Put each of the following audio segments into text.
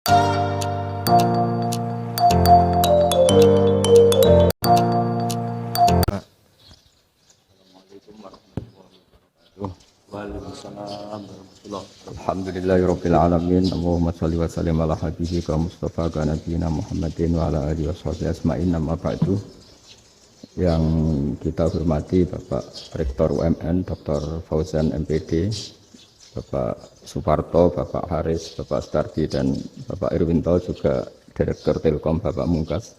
Alhamdulillahirabbil alamin. Allahumma shalli wa sallim ala habibika Mustafa ka nabiyina Muhammadin wa ala alihi washabihi asma'in. Amma ba'du. Yang kita hormati Bapak Rektor UMN Dr. Fauzan MPD, Bapak Suparto, Bapak Haris, Bapak Stardi dan Bapak Irwinto, juga Direktur Telkom Bapak Mungkas,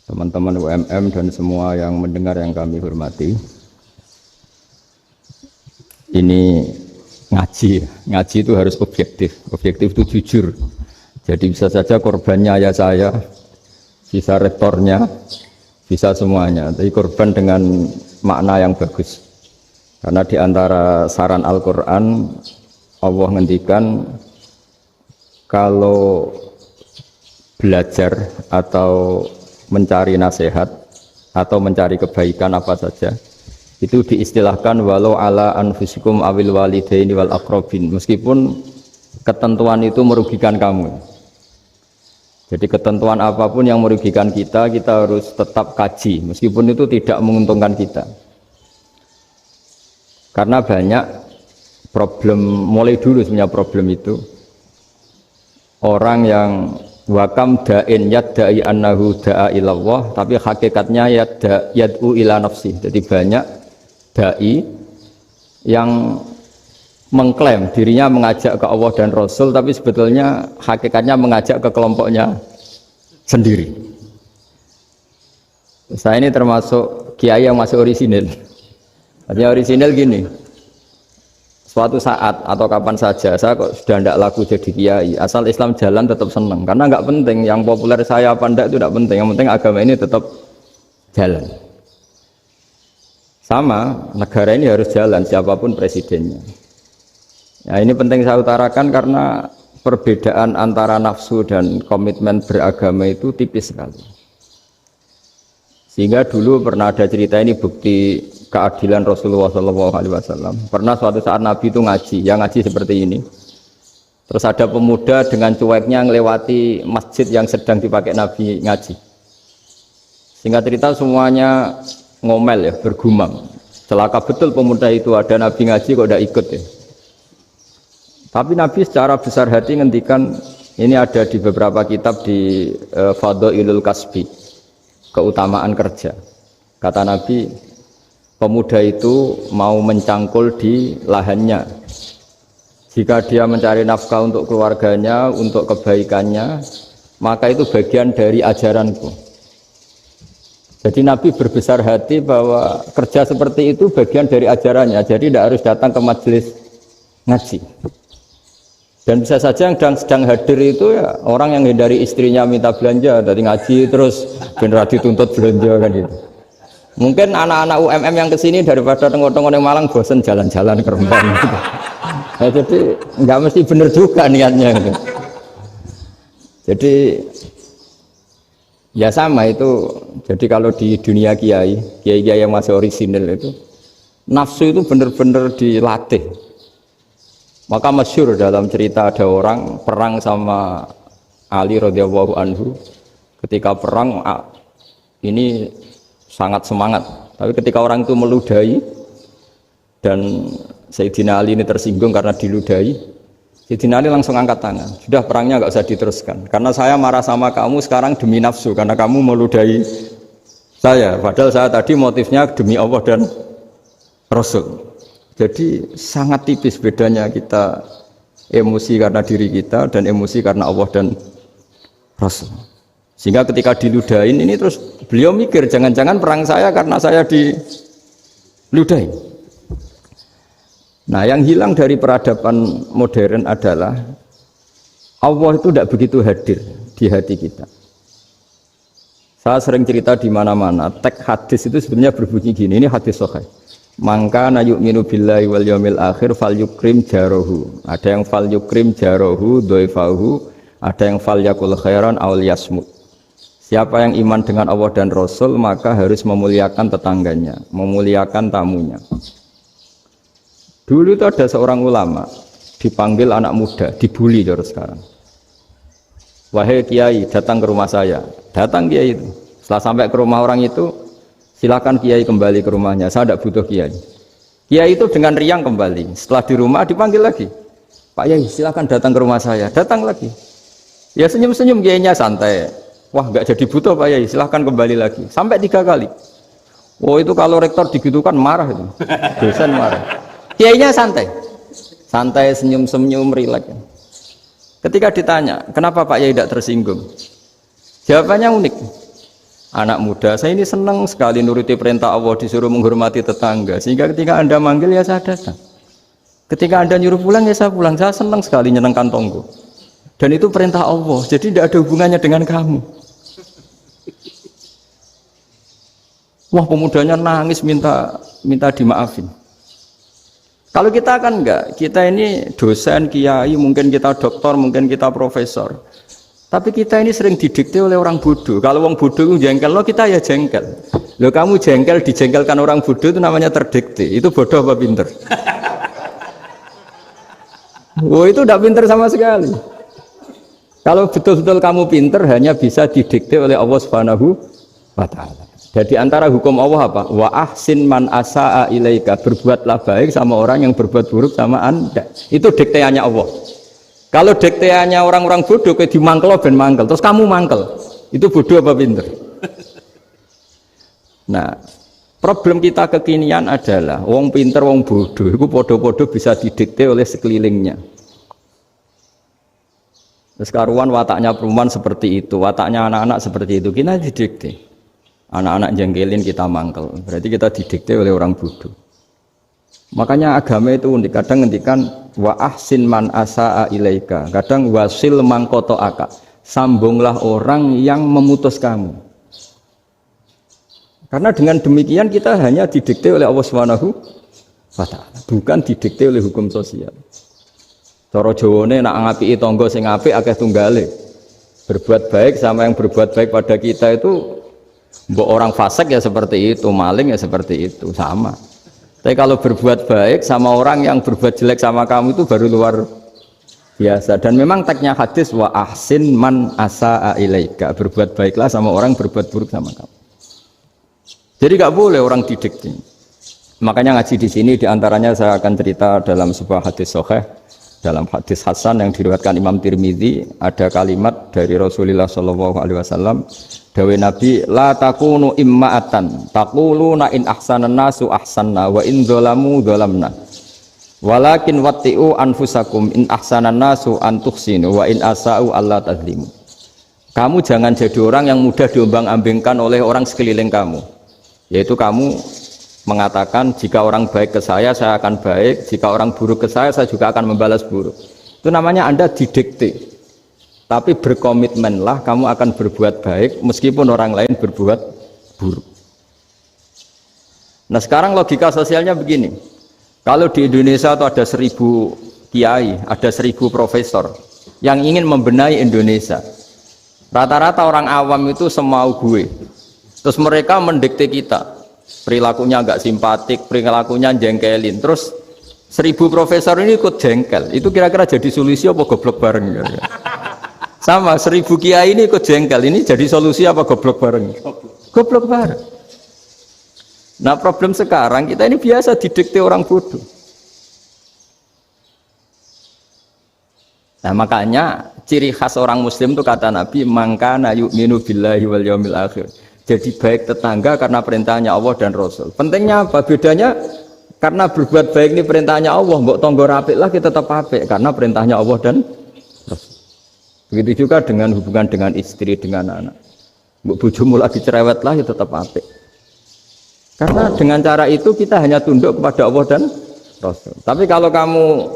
teman-teman UMM dan semua yang mendengar yang kami hormati. Ini ngaji itu harus objektif itu jujur. Jadi bisa saja korbannya ayah saya, bisa rektornya, bisa semuanya, tapi korban dengan makna yang bagus. Karena di antara saran Al-Quran, Allah ngendikan kalau belajar atau mencari nasihat atau mencari kebaikan apa saja, itu diistilahkan walau ala anfusikum awil walidaini wal aqrabin, meskipun ketentuan itu merugikan kamu. Jadi ketentuan apapun yang merugikan kita harus tetap kaji meskipun itu tidak menguntungkan kita. Karena banyak problem, mulai dulu sebenarnya problem itu orang yang wakam da'in yadda'i annahu da'a ilallah, tapi hakikatnya yad'u ila nafsi. Jadi banyak dai yang mengklaim dirinya mengajak ke Allah dan Rasul, tapi sebetulnya hakikatnya mengajak ke kelompoknya sendiri. Saya ini termasuk kiai yang masih orisinil. Artinya orisinil gini, suatu saat atau kapan saja saya kok sudah tidak laku jadi kiai, asal Islam jalan tetap senang. Karena nggak penting yang populer saya apa enggak, itu tidak penting, yang penting agama ini tetap jalan. Sama, negara ini harus jalan siapapun presidennya. Ya, ini penting saya utarakan karena perbedaan antara nafsu dan komitmen beragama itu tipis sekali. Sehingga dulu pernah ada cerita, ini bukti keadilan Rasulullah SAW. Pernah suatu saat Nabi itu ngaji, yang ngaji seperti ini. Terus ada pemuda dengan cueknya ngelewati masjid yang sedang dipakai Nabi ngaji. Singkat cerita semuanya ngomel ya, bergumam. Celaka betul pemuda itu, ada Nabi ngaji kok tidak ikut ya. Tapi Nabi secara besar hati ngendikan, ini ada di beberapa kitab di Fadhailul Kasbi, keutamaan kerja. Kata Nabi, pemuda itu mau mencangkul di lahannya. Jika dia mencari nafkah untuk keluarganya, untuk kebaikannya, maka itu bagian dari ajaranku. Jadi Nabi berbesar hati bahwa kerja seperti itu bagian dari ajarannya. Jadi tidak harus datang ke majelis ngaji. Dan bisa saja yang sedang hadir itu ya orang yang hindari istrinya minta belanja, dari ngaji terus benar dituntut belanja kan gitu. Mungkin anak-anak UMM yang kesini daripada tengok-tengok yang Malang bosan jalan-jalan ke Rembang gitu. Nah, jadi nggak mesti benar juga niatnya gitu. Jadi ya sama itu. Jadi kalau di dunia kiai yang masih orisinil itu, nafsu itu benar-benar dilatih. Maka masyhur dalam cerita ada orang perang sama Ali radhiyallahu anhu. Ketika perang ini sangat semangat, tapi ketika orang itu meludahi dan Sayyidina Ali ini tersinggung karena diludahi, Sayyidina Ali langsung angkat tangan, sudah perangnya nggak usah diteruskan, karena saya marah sama kamu sekarang demi nafsu, karena kamu meludahi saya, padahal saya tadi motifnya demi Allah dan Rasul. Jadi sangat tipis bedanya kita emosi karena diri kita dan emosi karena Allah dan Rasul. Sehingga ketika diludahin ini terus beliau mikir, jangan-jangan perang saya karena saya diludahin. Nah, yang hilang dari peradaban modern adalah Allah itu tidak begitu hadir di hati kita. Saya sering cerita di mana-mana, teks hadis itu sebenarnya berbunyi gini, ini hadis sahih. Mangka na yu'minu billahi wal yaumil akhir fal yukrim jarohu. Ada yang fal yukrim jarohu doifahu, ada yang fal yakul khairan aul yasmut. Siapa yang iman dengan Allah dan Rasul maka harus memuliakan tetangganya, memuliakan tamunya. Dulu itu ada seorang ulama dipanggil anak muda, dibully terus sekarang. wahai kiai datang ke rumah saya. Datang kiai itu. Setelah sampai ke rumah orang itu, silakan kiai kembali ke rumahnya, saya tidak butuh kiai. Kiai itu dengan riang kembali. Setelah di rumah dipanggil lagi, Pak Yai silakan datang ke rumah saya. Datang lagi. Ya senyum-senyum kiainya santai. Wah nggak jadi butuh Pak Yai, silahkan kembali lagi. Sampai 3 kali. Oh itu kalau rektor digitukan marah itu, dosen marah. Kiainya santai, santai senyum-senyum rileks. Ketika ditanya, kenapa Pak Yai tidak tersinggung? Jawabannya unik. Anak muda, saya ini senang sekali nuruti perintah Allah, disuruh menghormati tetangga. Sehingga ketika Anda manggil ya saya datang. Ketika Anda nyuruh pulang ya saya pulang. Saya senang sekali nyenengkan tonggo. Dan itu perintah Allah, jadi tidak ada hubungannya dengan kamu. Wah pemudanya nangis minta dimaafin. Kalau kita kan enggak, kita ini dosen, kiai, mungkin kita doktor, mungkin kita profesor. Tapi kita ini sering didikte oleh orang bodoh. Kalau orang bodoh itu jengkel, lo kita ya jengkel. Lo kamu jengkel, dijengkelkan orang bodoh itu namanya terdikte. Itu bodoh apa pinter? Oh itu tidak pinter sama sekali. Kalau betul-betul kamu pinter hanya bisa didikte oleh Allah Subhanahu wa Ta'ala. Jadi antara hukum Allah apa? Wa ahsin man asa'a ilaika, berbuatlah baik sama orang yang berbuat buruk sama Anda. Itu dikteannya Allah. Kalau dikteannya orang-orang bodoh kayak dimangkel ben mangkel, terus kamu mangkel. Itu bodoh apa pinter? Nah, problem kita kekinian adalah wong pinter wong bodoh itu podo-podo bisa didikte oleh sekelilingnya. Terus karuan wataknya perempuan seperti itu, wataknya anak-anak seperti itu, kita didikte. Anak-anak jengkelin kita mangkel, berarti kita didikte oleh orang bodoh. Makanya agama itu unik, kadang ngendikan wa ahsin man asa'a ilaika, kadang wasil man qata'aka, sambunglah orang yang memutus kamu. Karena dengan demikian kita hanya didikte oleh Allah Subhanahu wa Ta'ala, bukan didikte oleh hukum sosial. Cara Jawane nak ngapiki tangga sing apik akeh tunggale. Berbuat baik sama yang berbuat baik pada kita itu mbok orang fasik ya seperti itu, maling ya seperti itu, sama. Tapi kalau berbuat baik sama orang yang berbuat jelek sama kamu itu baru luar biasa. Dan memang teksnya hadis wa ahsin man asa'a ilaika, berbuat baiklah sama orang berbuat buruk sama kamu. Jadi nggak boleh orang didikte. Makanya ngaji di sini diantaranya saya akan cerita dalam sebuah hadis sahih, dalam hadis hasan yang diriwayatkan Imam Tirmidzi, ada kalimat dari Rasulullah SAW. Dawe Nabi, la takunu imma'atan taquluna in ahsanan nasu ahsanna wa in dzalamu dzalamna walakin watti'u anfusakum in ahsanan nasu an tuhsinu wa in asa'u alla tadzlimu. Kamu jangan jadi orang yang mudah diombang-ambingkan oleh orang sekeliling kamu, yaitu kamu mengatakan jika orang baik ke saya akan baik, jika orang buruk ke saya juga akan membalas buruk. Itu namanya Anda didikte. Tapi berkomitmenlah kamu akan berbuat baik meskipun orang lain berbuat buruk. Nah sekarang logika sosialnya begini. Kalau di Indonesia itu ada 1000 kiai, ada 1000 profesor yang ingin membenahi Indonesia. Rata-rata orang awam itu semau gue. Terus mereka mendikte kita. Perilakunya agak simpatik, perilakunya jengkelin. Terus 1000 profesor ini ikut jengkel. Itu kira-kira jadi solusi apa goblok bareng? Sama 1000 kiai ini ikut jengkel, ini jadi solusi apa goblok bareng? Goblok bareng. Nah problem sekarang kita ini biasa didikte orang bodoh. Nah makanya ciri khas orang muslim itu kata Nabi, mangkana yu'minu billahi wal yaumil akhir. Jadi baik tetangga karena perintahnya Allah dan Rasul. Pentingnya apa? Bedanya karena berbuat baik ini perintahnya Allah, mbok tonggo apik lah kita tetap apik karena perintahnya Allah dan Rasul. Begitu juga dengan hubungan dengan istri, dengan anak. Bojomu lagi cerewet lah, ya tetap apik. Karena dengan cara itu kita hanya tunduk kepada Allah dan Rasul. Tapi kalau kamu,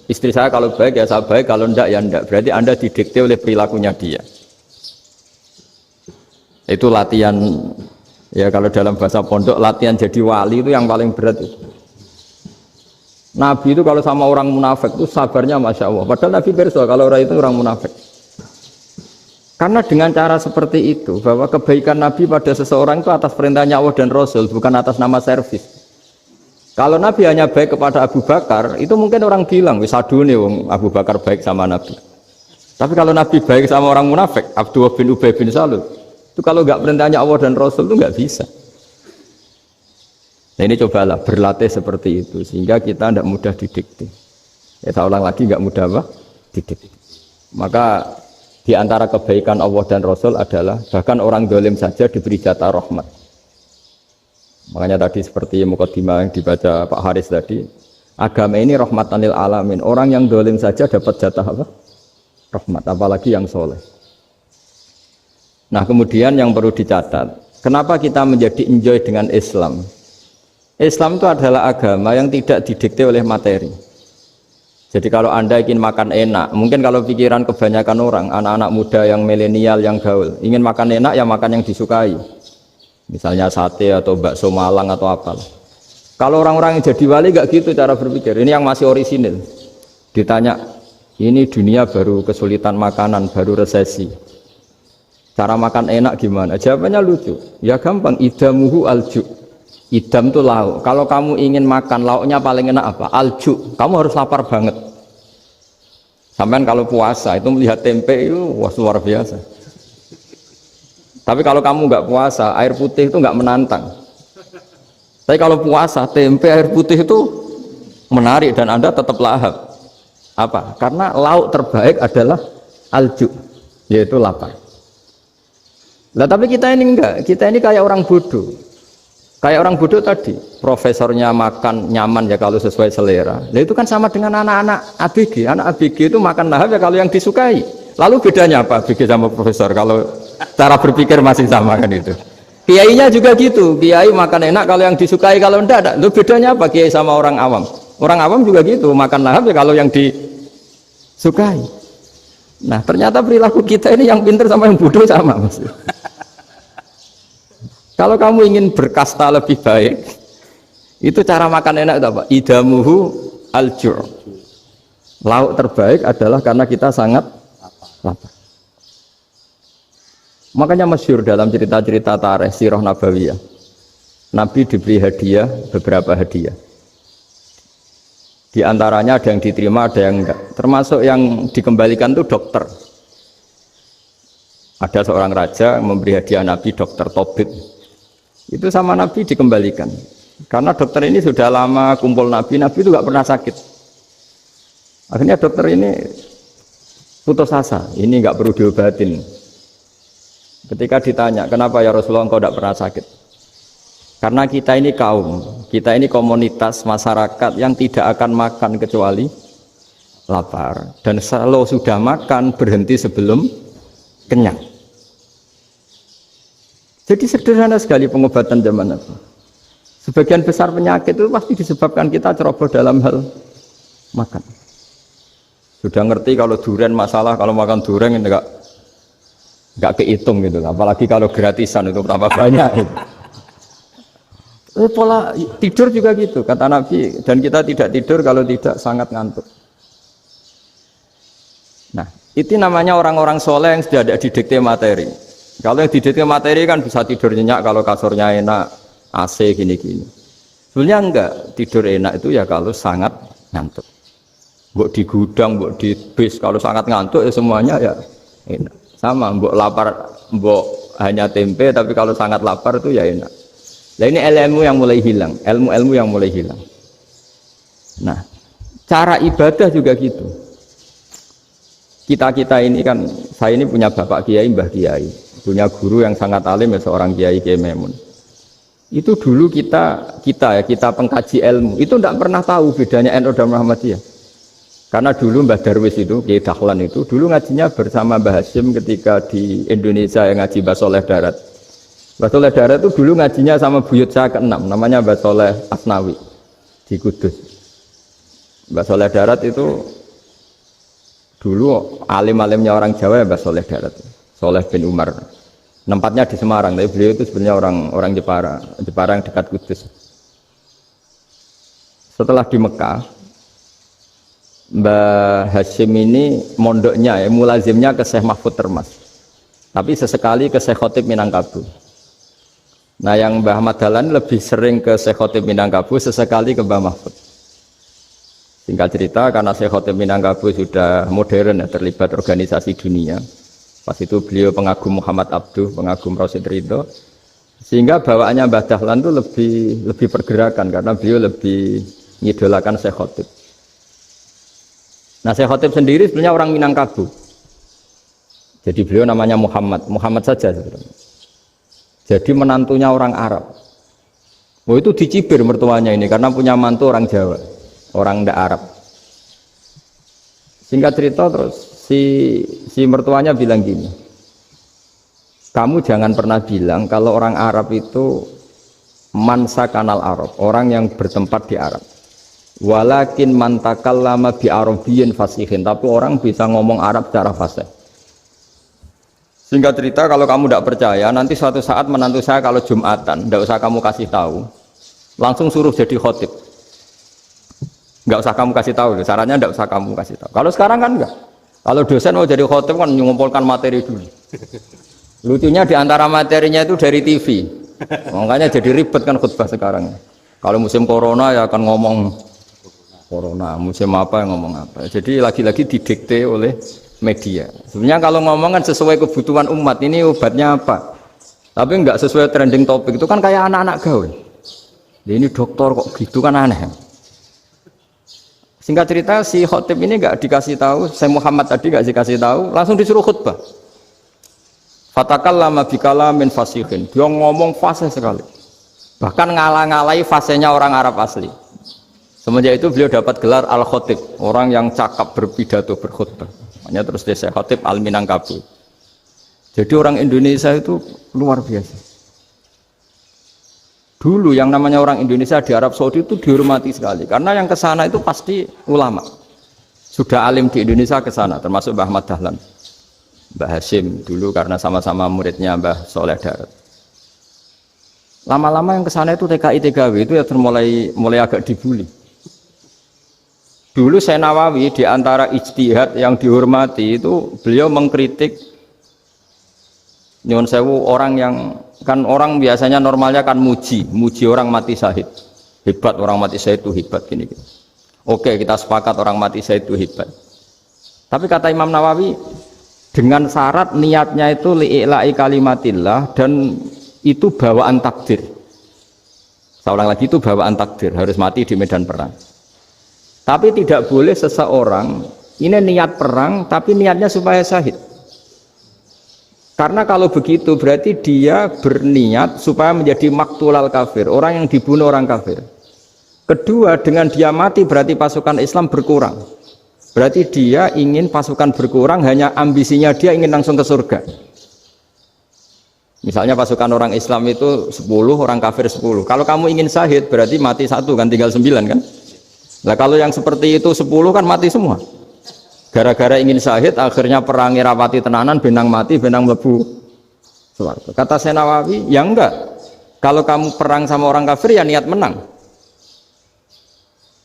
istri saya kalau baik ya saya baik, kalau enggak ya enggak. Berarti Anda didikte oleh perilakunya dia. Itu latihan, ya kalau dalam bahasa pondok, latihan jadi wali itu yang paling berat itu. Nabi itu kalau sama orang munafik itu sabarnya Masya Allah. Padahal Nabi bersuara kalau orang itu orang munafik. Karena dengan cara seperti itu, bahwa kebaikan Nabi pada seseorang itu atas perintahnya Allah dan Rasul, bukan atas nama servis. Kalau Nabi hanya baik kepada Abu Bakar, itu mungkin orang bilang, wis adune wong Abu Bakar baik sama Nabi. Tapi kalau Nabi baik sama orang munafik, Abdullah bin Ubay bin Salul, itu kalau nggak perintahnya Allah dan Rasul itu nggak bisa. Nah ini cobalah berlatih seperti itu sehingga kita tidak mudah didikte. Ya saya ulang lagi nggak mudah apa? Didikte. Maka di antara kebaikan Allah dan Rasul adalah bahkan orang dolim saja diberi jatah rahmat. Makanya tadi seperti mukadimah yang dibaca Pak Haris tadi, agama ini rahmatan lil alamin. Orang yang dolim saja dapat jatah apa? Rahmat, apalagi yang soleh. Nah kemudian yang perlu dicatat, kenapa kita menjadi enjoy dengan Islam? Islam itu adalah agama yang tidak didikte oleh materi. Jadi kalau Anda ingin makan enak, mungkin kalau pikiran kebanyakan orang, anak-anak muda yang milenial, yang gaul, ingin makan enak ya makan yang disukai. Misalnya sate atau bakso Malang atau apa. Kalau orang-orang yang jadi wali gak gitu cara berpikir. Ini yang masih orisinil. Ditanya, ini dunia baru kesulitan makanan, baru resesi. Cara makan enak gimana? Jawabannya lucu. Ya gampang, idamuhu alju. Idam itu lauk. Kalau kamu ingin makan lauknya paling enak apa? Alju. Kamu harus lapar banget. Sampai kalau puasa itu melihat tempe itu wah luar biasa. Tapi kalau kamu nggak puasa, air putih itu nggak menantang. Tapi kalau puasa, tempe air putih itu menarik dan Anda tetap lahap. Apa? Karena lauk terbaik adalah alju, yaitu lapar. Lah tapi kita ini enggak. Kita ini kayak orang bodoh. Kayak orang bodoh tadi, profesornya makan nyaman ya kalau sesuai selera. Nah itu kan sama dengan anak-anak ABG. Anak ABG itu makan lahap ya kalau yang disukai. Lalu bedanya apa ABG sama profesor? Kalau cara berpikir masih sama kan itu. Kiainya juga gitu. Kiai makan enak kalau yang disukai, kalau enggak ada. Lalu bedanya apa kiai sama orang awam? Orang awam juga gitu, makan lahap ya kalau yang disukai. Nah ternyata perilaku kita ini yang pintar sama yang bodoh sama maksudnya. Kalau kamu ingin berkasta lebih baik, itu cara makan enak itu apa? Idamuhu al-ju'. Lauk terbaik adalah karena kita sangat lapar. Makanya masyhur dalam cerita-cerita tarikh sirah nabawiyah. Nabi diberi hadiah, beberapa hadiah. Di antaranya ada yang diterima, ada yang enggak. Termasuk yang dikembalikan itu dokter. Ada seorang raja memberi hadiah Nabi dokter Tobit. Itu sama Nabi dikembalikan karena dokter ini sudah lama kumpul Nabi itu gak pernah sakit. Akhirnya dokter ini putus asa, ini gak perlu diobatin. Ketika ditanya kenapa ya Rasulullah engkau gak pernah sakit, karena kita ini kaum, kita ini komunitas masyarakat yang tidak akan makan kecuali lapar, dan kalau sudah makan berhenti sebelum kenyang. Jadi sederhana sekali pengobatan zaman Nabi. Sebagian besar penyakit itu pasti disebabkan kita ceroboh dalam hal makan. Sudah ngerti kalau durian masalah, kalau makan durian enggak kehitung gitu. Apalagi kalau gratisan itu tambah banyak. Gitu. Pola tidur juga gitu kata Nabi, dan kita tidak tidur kalau tidak sangat ngantuk. Nah, itu namanya orang-orang soleh yang sudah ada didikte materi. Kalau yang didikte materi kan bisa tidur nyenyak kalau kasurnya enak, AC gini-gini. Sebenarnya enggak, tidur enak itu ya kalau sangat ngantuk. Mbok di gudang, mbok di bis, kalau sangat ngantuk ya semuanya ya enak. Sama, mbok lapar, mbok hanya tempe, tapi kalau sangat lapar itu ya enak. Nah ini ilmu yang mulai hilang, ilmu-ilmu yang mulai hilang. Nah, cara ibadah juga gitu. Kita ini kan, saya ini punya bapak kiai, mbah kiai, punya guru yang sangat alim ya seorang kiai Memun. Itu dulu kita pengkaji ilmu itu tidak pernah tahu bedanya NU dan Muhammadiyah. Karena dulu Mbah Darwis itu, Kiai Dahlan itu dulu ngajinya bersama Mbah Hasyim ketika di Indonesia yang ngaji Mbah Soleh Darat. Mbah Soleh Darat itu dulu ngajinya sama buyut saya ke-6, namanya Mbah Soleh Asnawi di Kudus. Mbah Soleh Darat itu dulu alim-alimnya orang Jawa ya Mbah Soleh Darat, Soleh bin Umar. Tempatnya di Semarang, tapi beliau itu sebenarnya orang Jepara yang dekat Kudus. Setelah di Mekah, Mbah Hasyim ini mondoknya ya, mulazimnya ke Syekh Mahfud Termas. Tapi sesekali ke Syekh Khotib Minangkabau. Nah yang Mbah Ahmad Dahlan lebih sering ke Syekh Khotib Minangkabau, sesekali ke Mbah Mahfud. Singkat cerita, karena Syekh Khotib Minangkabau sudah modern ya, terlibat organisasi dunia. Pas itu beliau pengagum Muhammad Abduh, pengagum Rasid Ridho. Sehingga bawaannya Mbah Dahlan itu lebih pergerakan karena beliau lebih ngidolakan Syekh Khotib. Nah, Syekh Khotib sendiri sebenarnya orang Minangkabau. Jadi beliau namanya Muhammad saja sebenarnya. Jadi menantunya orang Arab. Oh, itu dicibir mertuanya ini karena punya mantu orang Jawa, orang ndak Arab. Singkat cerita terus si mertuanya bilang gini, kamu jangan pernah bilang kalau orang Arab itu mansa kanal Arab, orang yang bertempat di Arab. Walakin mantakallama bi arabiyyin fasihin, tapi orang bisa ngomong Arab secara fasih. Singkat cerita, kalau kamu tidak percaya, nanti suatu saat menantu saya kalau Jumatan, tidak usah kamu kasih tahu, langsung suruh jadi khotib. Nggak usah kamu kasih tahu, sarannya tidak usah kamu kasih tahu. Kalau sekarang kan enggak. Kalau dosen mau jadi khotib kan mengumpulkan materi dulu. Lucunya di antara materinya itu dari TV, makanya jadi ribet kan khutbah sekarang. Kalau musim corona ya akan ngomong corona, musim apa yang ngomong apa. Jadi lagi-lagi didikte oleh media. Sebenarnya kalau ngomong kan sesuai kebutuhan umat, ini obatnya apa? Tapi enggak sesuai trending topik, itu kan kayak anak-anak gawe. Ini dokter kok gitu kan aneh. Singkat cerita si khotib ini enggak dikasih tahu, saya Muhammad tadi enggak dikasih tahu, langsung disuruh khutbah. Fatakallama bikalamin fasihin. Dia ngomong fasih sekali. Bahkan ngalah-ngalahi fasihnya orang Arab asli. Semenjak itu beliau dapat gelar Al-Khotib, orang yang cakap berpidato berkhutbah. Makanya terus dia Khotib Al-Minangkabau. Jadi orang Indonesia itu luar biasa. Dulu yang namanya orang Indonesia di Arab Saudi itu dihormati sekali. Karena yang ke sana itu pasti ulama. Sudah alim di Indonesia ke sana, termasuk Mbah Ahmad Dahlan. Mbah Hashim dulu karena sama-sama muridnya Mbah Soleh Darat. Lama-lama yang ke sana itu TKI TKW itu ya mulai agak dibully. Dulu Syekh Nawawi di antara ijtihad yang dihormati itu beliau mengkritik nyuwun sewu orang yang kan orang biasanya normalnya kan muji orang mati syahid. Hebat orang mati syahid itu hebat gini. Oke, kita sepakat orang mati syahid itu hebat. Tapi kata Imam Nawawi dengan syarat niatnya itu li'ila'i kalimatillah dan itu bawaan takdir. Saya ulang lagi, itu bawaan takdir, harus mati di medan perang. Tapi tidak boleh seseorang ini niat perang tapi niatnya supaya syahid. Karena kalau begitu berarti dia berniat supaya menjadi maktulal kafir, orang yang dibunuh orang kafir. Kedua, dengan dia mati berarti pasukan Islam berkurang. Berarti dia ingin pasukan berkurang, hanya ambisinya dia ingin langsung ke surga. Misalnya pasukan orang Islam itu 10, orang kafir 10. Kalau kamu ingin syahid berarti mati 1 kan, tinggal 9 kan. Nah kalau yang seperti itu 10 kan mati semua. Gara-gara ingin syahid akhirnya perangi rapati tenanan, benang mati, benang mlebu swarga. Kata Syekh Nawawi, ya enggak. Kalau kamu perang sama orang kafir ya niat menang.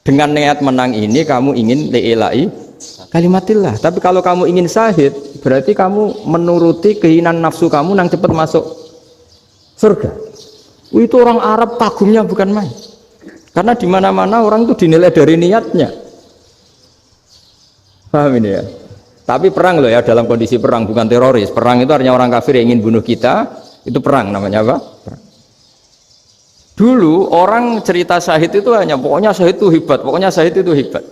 Dengan niat menang ini kamu ingin li'ila'i kalimatillah. Tapi kalau kamu ingin syahid berarti kamu menuruti keinginan nafsu kamu yang cepat masuk surga. Itu orang Arab kagumnya bukan main. Karena di mana-mana orang itu dinilai dari niatnya. Paham ini ya? Tapi perang loh ya, dalam kondisi perang, bukan teroris. Perang itu artinya orang kafir yang ingin bunuh kita, itu perang namanya apa? Perang. Dulu orang cerita syahid itu hanya pokoknya syahid itu hebat, pokoknya syahid itu hebat.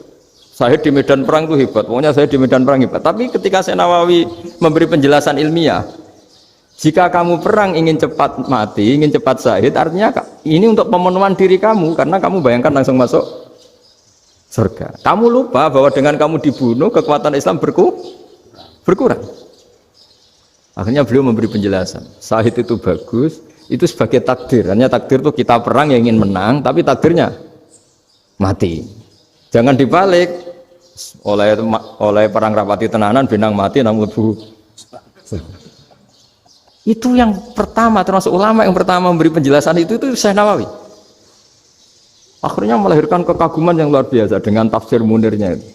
Syahid di medan perang itu hebat, pokoknya syahid di medan perang hebat. Tapi ketika Syekh Nawawi memberi penjelasan ilmiah, jika kamu perang ingin cepat mati, ingin cepat syahid, artinya ini untuk pemenuhan diri kamu, karena kamu bayangkan langsung masuk surga. Kamu lupa bahwa dengan kamu dibunuh, kekuatan Islam berkurang. Akhirnya beliau memberi penjelasan, syahid itu bagus, itu sebagai takdir. Hanya takdir itu kita perang yang ingin menang, tapi takdirnya mati. Jangan dibalik, oleh perang rapati tenanan, benang mati, namun lebu. Itu yang pertama, termasuk ulama yang pertama memberi penjelasan itu Syekh Nawawi. Akhirnya melahirkan kekaguman yang luar biasa dengan tafsir Munirnya itu.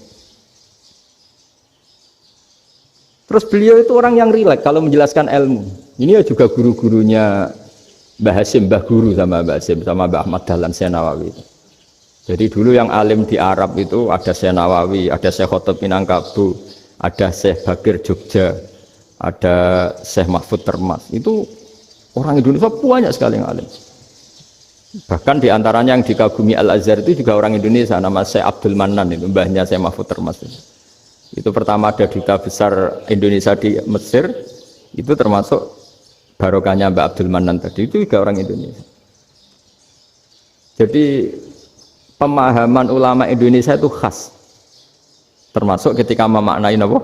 Terus beliau itu orang yang rileks kalau menjelaskan ilmu. Ini juga guru-gurunya Mbah Hashim, Mbah Guru sama Mbah Hashim, sama Mbah Ahmad Dahlan Syekh Nawawi itu. Jadi dulu yang alim di Arab itu ada Syekh Nawawi, ada Syekh Khotib Minangkabau, ada Syekh Bakir Jogja, ada Syekh Mahfud Termas. Itu orang Indonesia banyak sekali yang alim. Bahkan diantaranya yang dikagumi Al-Azhar itu juga orang Indonesia, nama Syekh Abdul Manan, itu mbahnya Syekh Mahfud Termas. Itu pertama ada duta besar Indonesia di Mesir, itu termasuk barokahnya Mbak Abdul Manan tadi, itu juga orang Indonesia. Jadi pemahaman ulama Indonesia itu khas, termasuk ketika memaknai apa?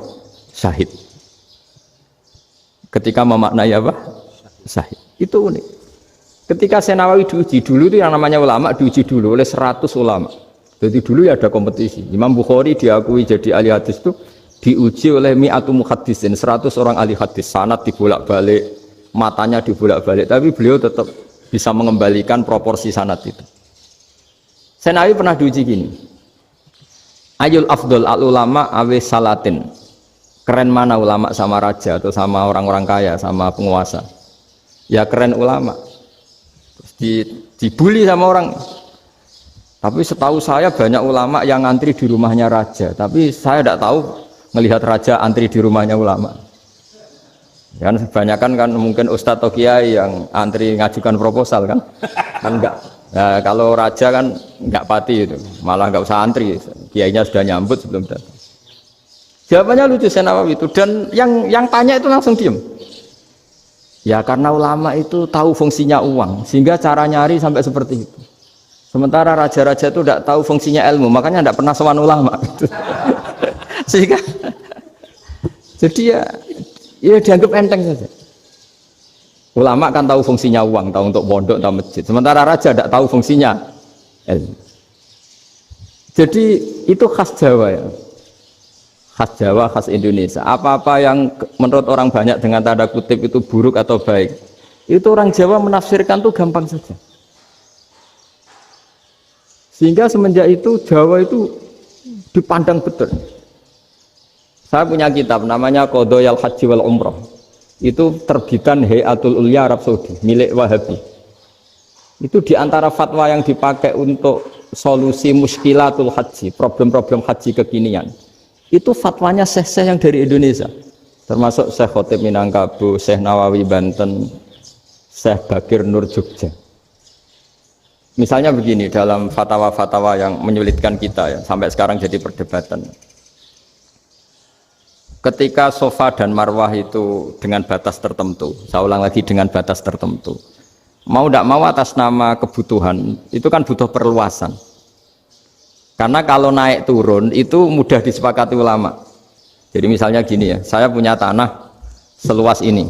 Syahid. Ketika memaknai apa? Syahid. Itu unik. Ketika Syekh Nawawi diuji dulu itu yang namanya ulama diuji dulu oleh 100 ulama. Jadi dulu ya ada kompetisi. Imam Bukhari diakui jadi ahli hadis itu diuji oleh mi'atu muhaddisin, 100 orang ahli hadis, sanad dibolak-balik, matanya dibolak-balik, tapi beliau tetap bisa mengembalikan proporsi sanad itu. Syekh Nawawi pernah diuji gini. Ayul afdol al ulama awe salatin. Keren mana ulama sama raja atau sama orang-orang kaya, sama penguasa? Ya keren ulama. Terus dibully sama orang. Tapi setahu saya banyak ulama yang antri di rumahnya raja. Tapi saya tidak tahu melihat raja antri di rumahnya ulama. Kan kebanyakan kan mungkin ustadz atau kiai yang antri ngajukan proposal kan enggak. Nah, kalau raja kan nggak pati itu, malah nggak usah antri, kiainya sudah nyambut sebelum datang. Jawabannya lucu Syekh Nawawi itu, dan yang tanya itu langsung diem. Ya karena ulama itu tahu fungsinya uang, sehingga cara nyari sampai seperti itu. Sementara raja-raja itu tidak tahu fungsinya ilmu, makanya tidak pernah sowan ulama. Sehingga, jadi ya dianggap enteng saja. Ulama kan tahu fungsinya uang, tahu untuk pondok, tahu masjid. Sementara raja tidak tahu fungsinya ilmu. Jadi itu khas Jawa ya. Khas Jawa, khas Indonesia. Apa-apa yang menurut orang banyak dengan tanda kutip itu buruk atau baik, itu orang Jawa menafsirkan itu gampang saja. Sehingga semenjak itu Jawa itu dipandang betul. Saya punya kitab namanya Qadhayal Haji wal Umrah. Itu terbitan Hayatul Ulya Arab Saudi, milik Wahabi. Itu diantara fatwa yang dipakai untuk solusi muskilatul haji, problem-problem haji kekinian. Itu fatwanya syekh-syekh yang dari Indonesia, termasuk Syekh Khotib Minangkabau, Syekh Nawawi Banten, Syekh Bakir Nur Jogja. Misalnya begini, dalam fatwa-fatwa yang menyulitkan kita ya, sampai sekarang jadi perdebatan. Ketika Safa dan Marwah itu dengan batas tertentu, saya ulang lagi dengan batas tertentu, mau tidak mau atas nama kebutuhan, itu kan butuh perluasan. Karena kalau naik turun itu mudah disepakati ulama. Jadi misalnya gini ya, saya punya tanah seluas ini.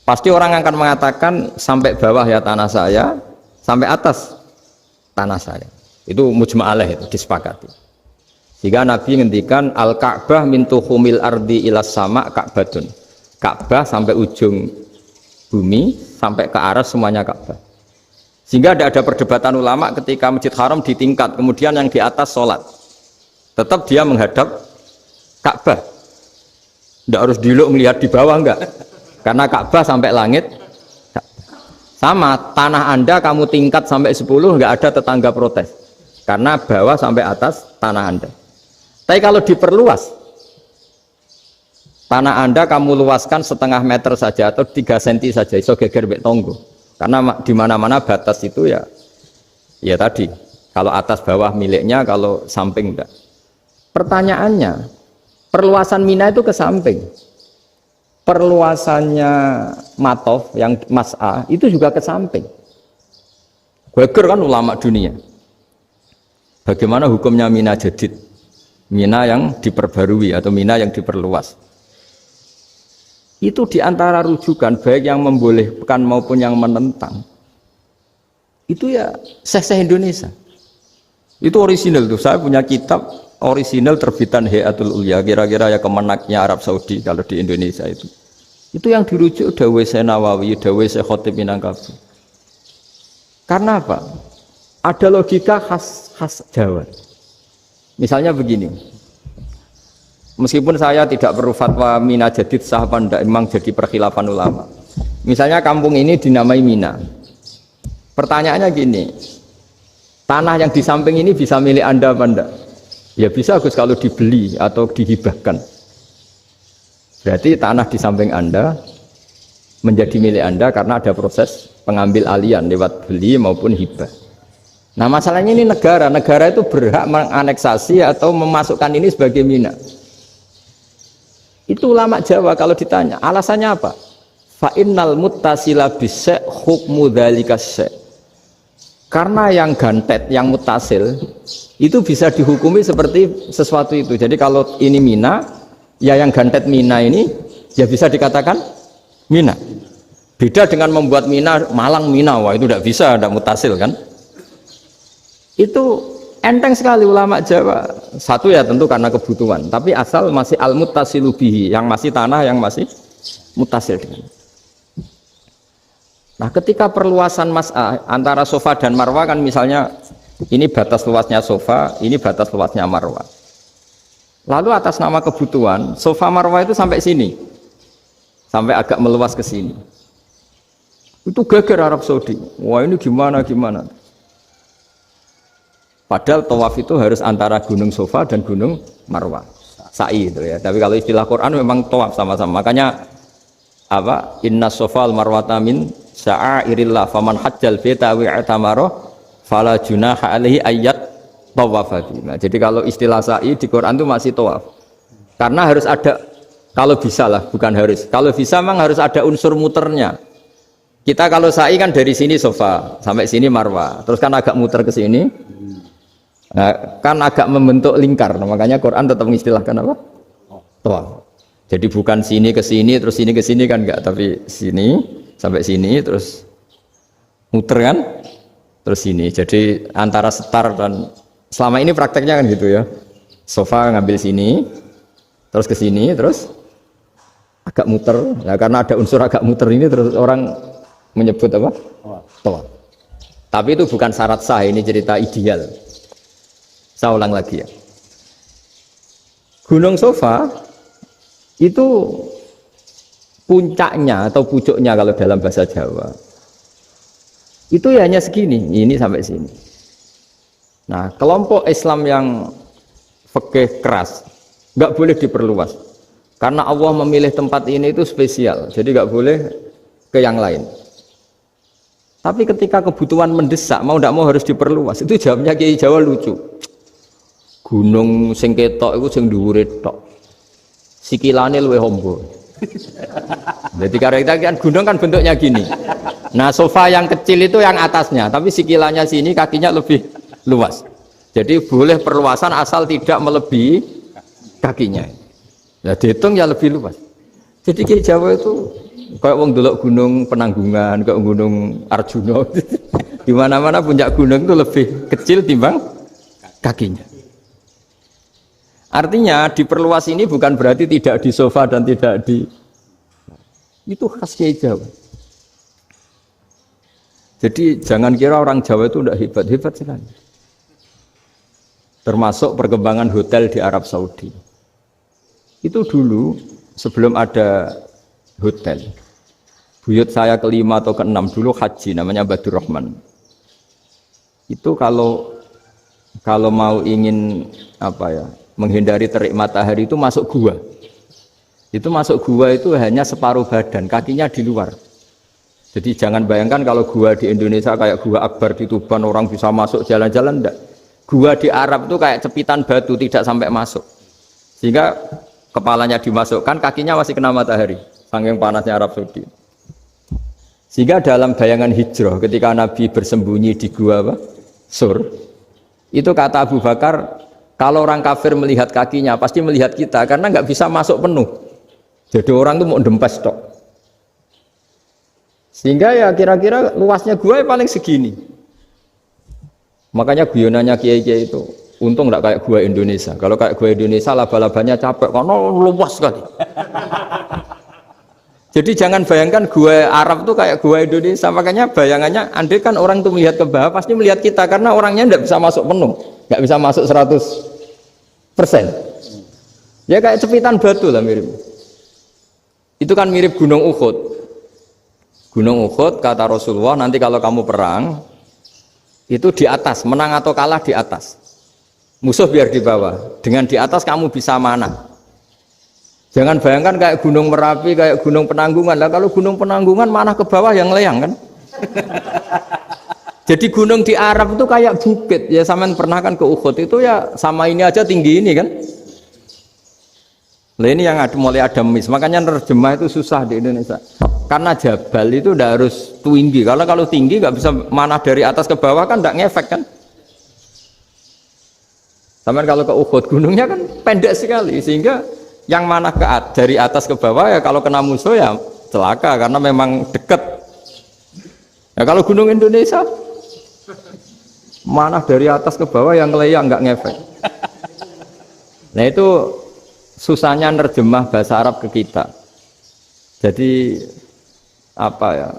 Pasti orang akan mengatakan sampai bawah ya tanah saya, sampai atas tanah saya. Itu mujma' alaih, itu disepakati. Jika Nabi ngendikan al-Ka'bah min tuhumil ardi ilas sama Ka'batun. Ka'bah sampai ujung bumi, sampai ke aras semuanya Ka'bah. Sehingga tidak ada perdebatan ulama ketika Masjid Haram ditingkat, kemudian yang di atas sholat. Tetap dia menghadap Ka'bah. Tidak harus diluk melihat di bawah, enggak. Karena Ka'bah sampai langit. Sama, tanah Anda kamu tingkat sampai 10, enggak ada tetangga protes. Karena bawah sampai atas tanah Anda. Tapi kalau diperluas, tanah Anda kamu luaskan setengah meter saja atau 3 cm saja, iso geger mbek tonggo. Karena di mana-mana batas itu ya tadi, kalau atas bawah miliknya, kalau samping enggak. Pertanyaannya, perluasan Mina itu ke samping. Perluasannya Matof yang Mas'ah itu juga ke samping. Geger kan ulama dunia. Bagaimana hukumnya Mina Jadid? Mina yang diperbarui atau Mina yang diperluas. Itu diantara rujukan baik yang membolehkan maupun yang menentang. Itu ya syekh-syekh Indonesia. Itu orisinal tuh. Saya punya kitab orisinal terbitan Hayatul Ulya, kira-kira ya kemenaknya Arab Saudi kalau di Indonesia itu. Itu yang dirujuk dawuh Syekh Nawawi, dawuh Syekh Khotib Minangkabau. Karena apa? Ada logika khas Jawa. Misalnya begini, meskipun saya tidak perlu fatwa Mina Jadid sah apa enggak, memang jadi perkhilafan ulama. Misalnya kampung ini dinamai Mina. Pertanyaannya gini, tanah yang di samping ini bisa milik Anda apa enggak? Ya bisa Gus kalau dibeli atau dihibahkan. Berarti tanah di samping Anda menjadi milik Anda karena ada proses pengambil alian lewat beli maupun hibah. Nah masalahnya ini negara itu berhak menganeksasi atau memasukkan ini sebagai mina. Itu ulama Jawa kalau ditanya alasannya apa? Fa innal muttasila bis hukmu dzalika syai'. Karena yang gantet, yang mutasil itu bisa dihukumi seperti sesuatu itu. Jadi kalau ini mina, ya yang gantet mina ini ya bisa dikatakan mina. Beda dengan membuat mina, malang mina, wah itu tidak bisa, tidak mutasil kan. Itu enteng sekali ulama Jawa. Satu ya tentu karena kebutuhan, tapi asal masih al-muttasilu bihi, yang masih tanah yang masih mutasil dengan. Nah, ketika perluasan mas'ah antara sofa dan marwah kan misalnya ini batas luasnya sofa, ini batas luasnya marwah. Lalu atas nama kebutuhan, sofa marwah itu sampai sini. Sampai agak meluas ke sini. Itu geger Arab Saudi. Wah, ini gimana? Padahal tawaf itu harus antara gunung Sofa dan gunung Marwah. Sa'i itu ya. Tapi kalau istilah Quran memang tawaf sama-sama. Makanya apa? Inna Sofa al-Marwata min sya'airillah faman hajjal baita wa i'tamara fala junaha alaihi ayyat tawafa. Nah, jadi kalau istilah sa'i di Quran itu masih tawaf. Karena harus ada, kalau bisa lah, bukan harus. Kalau bisa memang harus ada unsur muternya. Kita kalau sa'i kan dari sini Sofa sampai sini Marwah, terus kan agak muter ke sini, nah, kan agak membentuk lingkar. Nah, makanya Quran tetap mengistilahkan apa? Tawaf. Jadi bukan sini ke sini, terus sini ke sini kan enggak, tapi sini sampai sini, terus muter kan, terus sini. Jadi antara setar dan selama ini prakteknya kan gitu ya. Sofa ngambil sini, terus ke sini, terus agak muter. Nah, karena ada unsur agak muter ini, terus orang menyebut apa? Tawaf. Tapi itu bukan syarat sah, ini cerita ideal. Saya ulang lagi ya. Gunung Sofa itu puncaknya atau pucuknya kalau dalam bahasa Jawa itu ya hanya segini, ini sampai sini. Nah, kelompok Islam yang fikih keras nggak boleh diperluas karena Allah memilih tempat ini itu spesial, jadi nggak boleh ke yang lain. Tapi ketika kebutuhan mendesak, mau tidak mau harus diperluas. Itu jawabnya Kiai Jawa lucu. Gunung sing ketok iku sing dhuwure tok. Sikilane luwih hombo. Jadi karena kita kan gunung kan bentuknya gini. Nah, sofa yang kecil itu yang atasnya, tapi sikilannya sini kakinya lebih luas. Jadi boleh perluasan asal tidak melebihi kakinya. Nah, dihitung ya lebih luas. Jadi Kiai Jawa itu kayak wong delok gunung Penanggungan, kayak gunung Arjuna. Di mana-mana puncak gunung itu lebih kecil timbang kakinya. Artinya diperluas ini bukan berarti tidak di sofa dan tidak di, itu khas Kiai Jawa. Jadi jangan kira orang Jawa itu tidak hebat sekali. Termasuk perkembangan hotel di Arab Saudi. Itu dulu sebelum ada hotel. Buyut saya kelima atau keenam dulu haji, namanya Badur Rahman. Itu kalau mau ingin apa ya, menghindari terik matahari itu masuk gua. Itu masuk gua itu hanya separuh badan, kakinya di luar. Jadi jangan bayangkan kalau gua di Indonesia kayak gua Akbar di Tuban orang bisa masuk jalan-jalan, enggak. Gua di Arab itu kayak cepitan batu, tidak sampai masuk. Sehingga kepalanya dimasukkan, kakinya masih kena matahari, saking panasnya Arab Saudi. Sehingga dalam bayangan hijrah ketika Nabi bersembunyi di gua apa? Sur, itu kata Abu Bakar, kalau orang kafir melihat kakinya pasti melihat kita karena nggak bisa masuk penuh. Jadi orang itu mau dempes tok. Sehingga ya kira-kira luasnya gua paling segini. Makanya guyonannya kiai-kiai itu untung nggak kayak gua Indonesia. Kalau kayak gua Indonesia laba-labanya capek karena luas sekali. Jadi jangan bayangkan gua Arab tuh kayak gua Indonesia. Makanya bayangannya andai kan orang tuh melihat ke bawah pasti melihat kita karena orangnya nggak bisa masuk penuh, nggak bisa masuk 100%. Ya kayak cepitan batu lah mirip. Itu kan mirip Gunung Uhud. Gunung Uhud kata Rasulullah, nanti kalau kamu perang Itu di atas, menang atau kalah di atas. Musuh biar di bawah. Dengan di atas kamu bisa mana? Jangan bayangkan kayak Gunung Merapi, kayak Gunung Penanggungan. Lah kalau Gunung Penanggungan mana ke bawah yang layang kan? Jadi gunung di Arab itu kayak bukit. Ya sampean pernah kan ke Uhud itu ya sama ini aja tinggi ini kan? Nah ini yang mulai ada mis, makanya nerjemah itu susah di Indonesia. Karena jabal itu udah harus tinggi. Kalau tinggi nggak bisa mana dari atas ke bawah kan nggak ngefek kan? Sama kalau ke Uhud gunungnya kan pendek sekali sehingga yang mana dari atas ke bawah ya kalau kena musuh ya celaka karena memang dekat. Ya kalau gunung Indonesia mana dari atas ke bawah yang layang nggak ngefek. Nah itu susahnya nerjemah bahasa Arab ke kita. Jadi apa ya?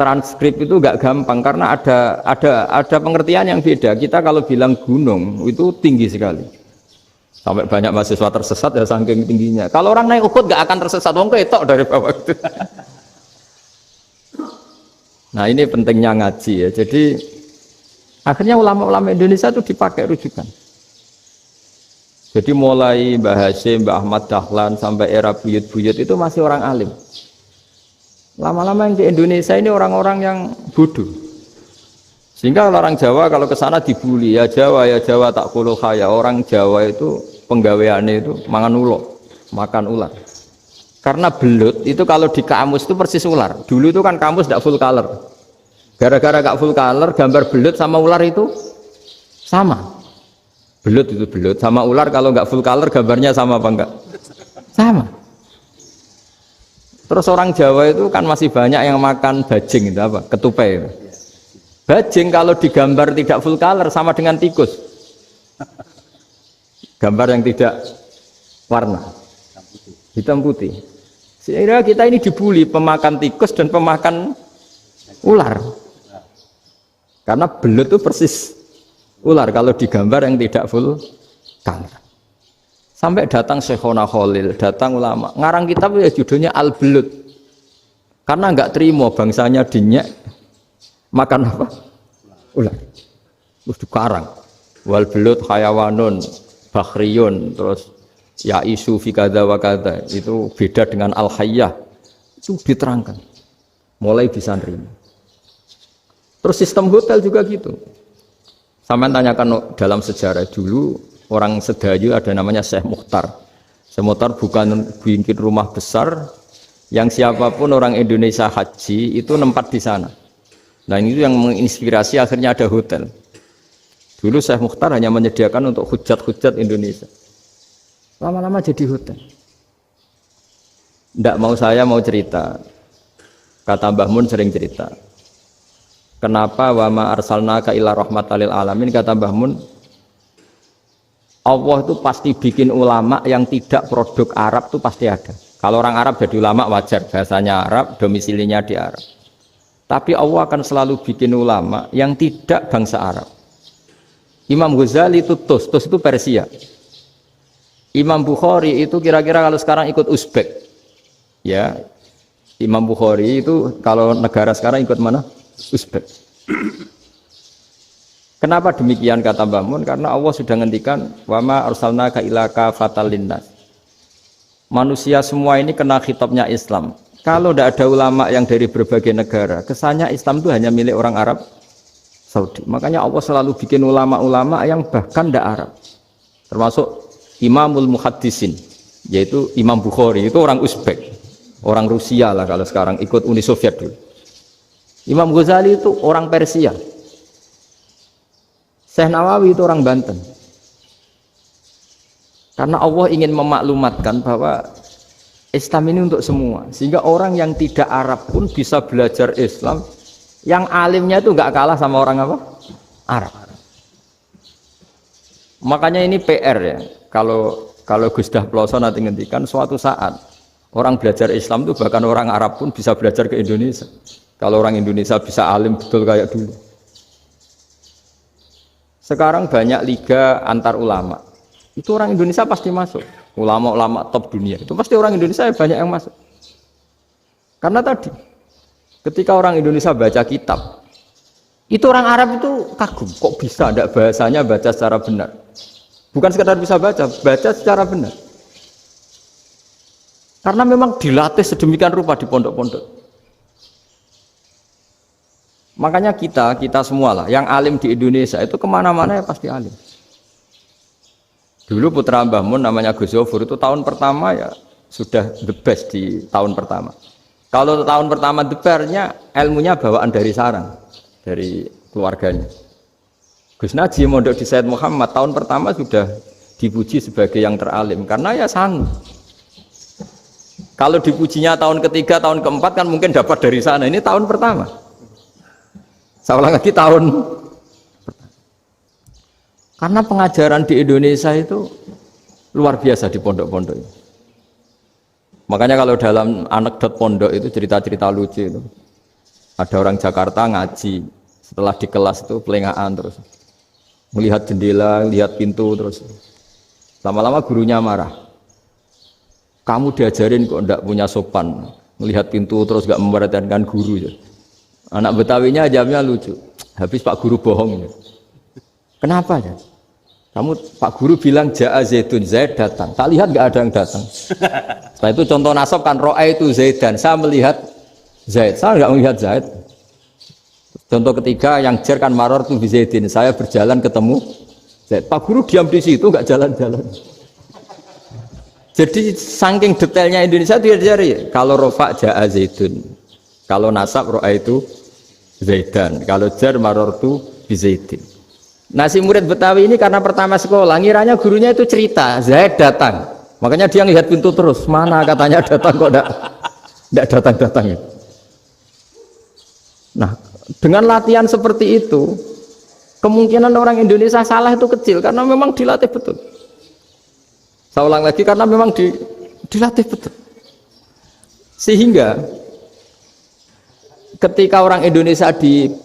Transkrip itu nggak gampang karena ada pengertian yang beda. Kita kalau bilang gunung itu tinggi sekali. Sampai banyak mahasiswa tersesat ya saking tingginya. Kalau orang naik Uhud nggak akan tersesat, wong ketok dari bawah itu. Nah ini pentingnya ngaji ya. Jadi akhirnya ulama-ulama Indonesia itu dipakai rujukan. Jadi mulai Mbah Hasyim, Mbah Ahmad Dahlan sampai era buyut-buyut itu masih orang alim. Lama-lama yang di Indonesia ini orang-orang yang bodoh. Sehingga orang Jawa kalau ke sana dibully, ya Jawa tak kuluh kaya. Orang Jawa itu penggaweannya itu mangan ulo, makan ular. Karena belut itu kalau di kamus itu persis ular. Dulu itu kan kamus tidak full color. Gara-gara gak full color, gambar belut sama ular itu sama. Belut itu belut sama ular kalau nggak full color gambarnya sama apa enggak? Sama. Terus orang Jawa itu kan masih banyak yang makan bajing itu apa? Ketupai. Bajing kalau digambar tidak full color sama dengan tikus. Gambar yang tidak warna hitam putih. Sehingga kita ini dibully pemakan tikus dan pemakan ular. Karena belut itu persis ular kalau digambar yang tidak full color. Sampai datang Syekhona Khalil, datang ulama ngarang kitab ya judulnya Al-Belut karena nggak terima bangsanya dinyek makan apa? Ular. Terus dikarang wal belut hayawanun bakhriyun, terus ya isu fi kadza wa kadza, itu beda dengan al-hayyah, itu diterangkan mulai bisa nerima. Terus sistem hotel juga gitu. Sampai tanyakan dalam sejarah dulu orang Sedayu ada namanya Syekh Mukhtar. Syekh Mukhtar bukan bikin rumah besar yang siapapun orang Indonesia haji itu nempat di sana. Nah ini yang menginspirasi akhirnya ada hotel. Dulu Syekh Mukhtar hanya menyediakan untuk hujat-hujat Indonesia. Lama-lama jadi hotel. Nggak mau saya mau cerita. Kata Mbah Mun sering cerita. Kenapa wa ma arsalnaka illa rahmatan lil alamin, kata Mbah Mun, Allah itu pasti bikin ulama yang tidak produk Arab itu pasti ada. Kalau orang Arab jadi ulama wajar, bahasanya Arab, domisilinya di Arab. Tapi Allah akan selalu bikin ulama yang tidak bangsa Arab. Imam Ghazali itu Tus itu Persia. Imam Bukhari itu kira-kira kalau sekarang ikut Uzbek. Ya, Imam Bukhari itu kalau negara sekarang ikut mana? Uzbek. Kenapa demikian kata Mbah Mun? Karena Allah sudah ngendikan wama arsalnaka illa kafatan linnas. Manusia semua ini kena khitabnya Islam. Kalau tidak ada ulama yang dari berbagai negara, kesannya Islam itu hanya milik orang Arab Saudi. Makanya Allah selalu bikin ulama-ulama yang bahkan tidak Arab. Termasuk Imamul Muhaddisin, yaitu Imam Bukhari, itu orang Uzbek, orang Rusia lah kalau sekarang, ikut Uni Soviet dulu. Imam Ghazali itu orang Persia. Syekh Nawawi itu orang Banten. Karena Allah ingin memaklumatkan bahwa Islam ini untuk semua, sehingga orang yang tidak Arab pun bisa belajar Islam, yang alimnya itu nggak kalah sama orang apa? Arab. Makanya ini PR ya. Kalau Gus Dah Ploso nanti ngendikan suatu saat orang belajar Islam itu bahkan orang Arab pun bisa belajar ke Indonesia. Kalau orang Indonesia bisa alim betul kayak dulu. Sekarang banyak liga antar ulama. Itu orang Indonesia pasti masuk. Ulama-ulama top dunia. Itu pasti orang Indonesia banyak yang masuk. Karena tadi, ketika orang Indonesia baca kitab, Itu orang Arab itu kagum, kok bisa ada bahasanya baca secara benar. Bukan sekedar bisa baca, baca secara benar. Karena memang dilatih sedemikian rupa di pondok-pondok. Makanya kita semua lah, yang alim di Indonesia itu kemana-mana ya pasti alim. Dulu putra Mbah Mun namanya Gus Zofur itu tahun pertama ya sudah the best di tahun pertama. Kalau tahun pertama the best-nya ilmunya bawaan dari sarang, dari keluarganya. Gus Najih mondok di Said Muhammad tahun pertama sudah dipuji sebagai yang teralim karena ya sanggup. Kalau dipujinya tahun ketiga, tahun keempat kan mungkin dapat dari sana. Ini tahun pertama. Saya ulang lagi tahun pertama. Karena pengajaran di Indonesia itu luar biasa di pondok-pondok. Makanya kalau dalam anekdot pondok itu cerita-cerita lucu itu. Ada orang Jakarta ngaji, setelah di kelas itu pelengahan terus. Melihat jendela, lihat pintu terus. Lama-lama gurunya marah. Kamu diajarin kok enggak punya sopan, melihat pintu terus enggak memperhatikan guru. Anak Betawinya jawabnya lucu. Habis Pak Guru bohong. Kenapa ya? Kamu Pak Guru bilang Ja'a Zaidun, Zaid datang. Tak lihat enggak ada yang datang. Setelah itu contoh nasab kan ro'a itu Zaidan. Saya melihat Zaid, saya enggak melihat Zaid. Contoh ketiga yang jar kan maror tu Zaidin. Saya berjalan ketemu Zaid. Pak Guru diam di situ enggak jalan-jalan. Jadi saking detailnya Indonesia itu diajari. Kalau rofa Ja'a Zaidun, kalau nasab ro'a itu Zaidan, kalau jar maror tu Zaidin. Nah si murid Betawi ini karena pertama sekolah, ngiranya gurunya itu cerita Zaid datang, makanya dia lihat pintu terus. Mana katanya datang kok enggak datang-datang. Nah dengan latihan seperti itu, kemungkinan orang Indonesia salah itu kecil karena memang dilatih betul. Saya ulang lagi karena memang dilatih betul. Sehingga ketika orang Indonesia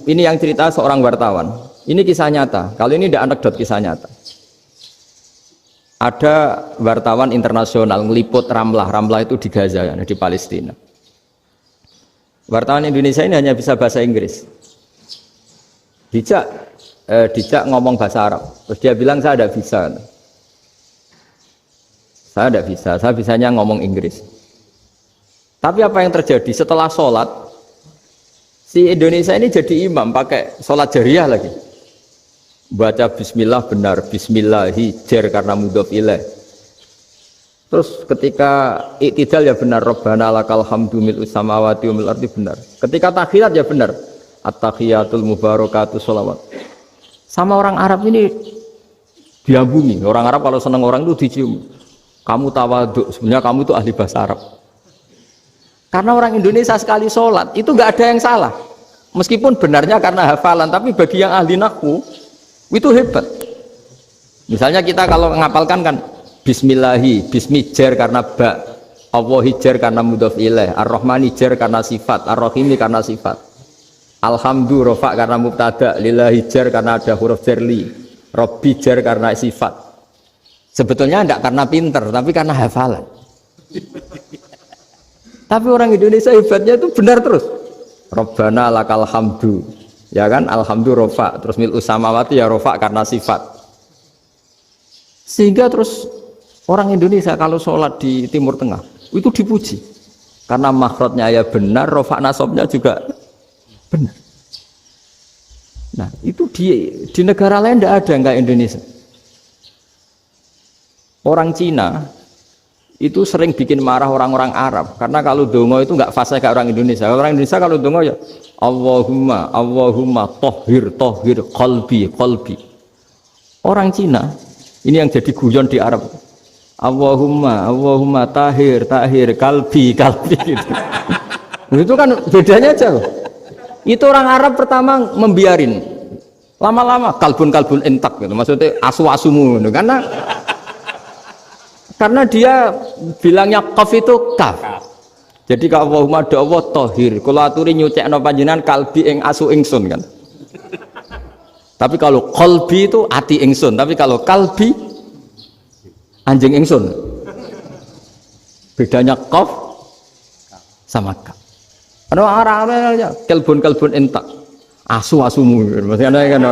ini yang cerita seorang wartawan, ini kisah nyata. Kalau ini tidak anekdot, kisah nyata. Ada wartawan internasional ngeliput Ramlah. Ramlah itu di Gaza, di Palestina. Wartawan Indonesia ini hanya bisa bahasa Inggris. Dijak ngomong bahasa Arab. Terus dia bilang saya tidak bisa. Saya tidak bisa, saya bisanya ngomong Inggris. Tapi apa yang terjadi setelah sholat, si Indonesia ini jadi imam pakai sholat jariah lagi. Baca bismillah benar, bismillahi jar karena mudhof ilaih. Terus ketika iktidal ya benar, Rabbana lakal hamdu mil'us samawati wa mil'ul ardi benar. Ketika tahiyat ya benar, at-tahiyatul mubarakatuh sholawat. Sama orang Arab ini diambungi. Orang Arab kalau senang orang itu dicium. Kamu tawaduk, sebenarnya kamu itu ahli bahasa Arab. Karena orang Indonesia sekali sholat itu nggak ada yang salah. Meskipun benarnya karena hafalan, tapi bagi yang ahli nahwu itu hebat. Misalnya kita kalau ngapalkan kan bismillahi, bismi jar karena ba, Allahi jar karena mudhof ilaih, ar-rahmani jar karena sifat, ar-rahimi karena sifat. Alhamdu rofa karena mubtada, lillahi jar karena ada huruf jarli, Rabbi jar karena sifat. Sebetulnya tidak karena pinter, tapi karena hafalan. Tapi orang Indonesia hebatnya itu benar terus. Rabbana lakal hamdu, ya kan? Alhamdu rofa, terus mil'us samawati ya rofa karena sifat. Sehingga terus orang Indonesia kalau sholat di Timur Tengah itu dipuji. Karena makhrajnya ya benar, rofa nasabnya juga benar. Nah itu di negara lain tidak ada nggak Indonesia. Orang Cina itu sering bikin marah orang-orang Arab karena kalau dongo itu nggak fasih kayak orang Indonesia. Orang Indonesia kalau dongo ya Allahumma tohhir qalbi. Orang Cina ini yang jadi guyon di Arab. Allahumma tahir kalbi gitu. Itu kan bedanya jauh. Itu orang Arab pertama membiarin, lama-lama kalbun entak gitu. Maksudnya asu-asumu gitu. Karena dia bilangnya qaf itu kaf. Jadi kalau Allahumma do Allah tohir, kula aturi nyucekno panjenengan kalbi ing asu ingsun kan. Tapi kalau qalbi itu ati ingsun, tapi kalau kalbi anjing ingsun. Bedanya qaf sama kaf. Ana arah-arah kalbun entak. Asu-asumu, maksudnya kan.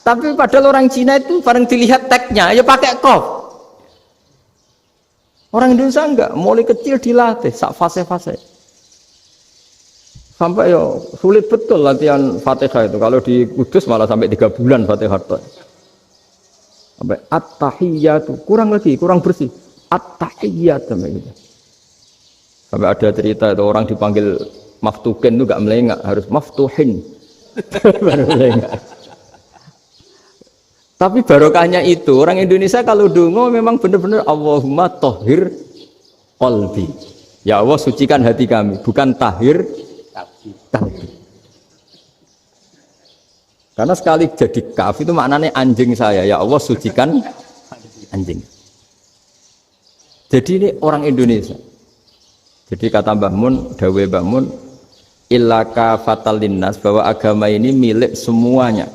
Tapi padahal orang Cina itu paling dilihat tagnya, ya pakai kof. Orang Indonesia enggak, mulai kecil dilatih, sak fase-fase. Sampai ya sulit betul latihan Fatihah itu. Kalau di Kudus malah sampai 3 bulan Fatihah itu. Sampai at-tahiyyatu, kurang lagi, kurang bersih. At-tahiyyat sampai gitu. Sampai ada cerita itu orang dipanggil maftuhin itu gak melengak, harus maftuhin. Baru melengak. Tapi barokahnya itu orang Indonesia kalau dongo memang benar-benar Allahumma tahhir qalbi. Ya Allah sucikan hati kami, bukan tahhir kalbi. Karena sekali jadi kaf itu maknanya anjing saya, ya Allah sucikan anjing. Jadi ini orang Indonesia. Jadi kata Mbah Mun, dawe Mbah Mun, illaka fatal linnas, bahwa agama ini milik semuanya.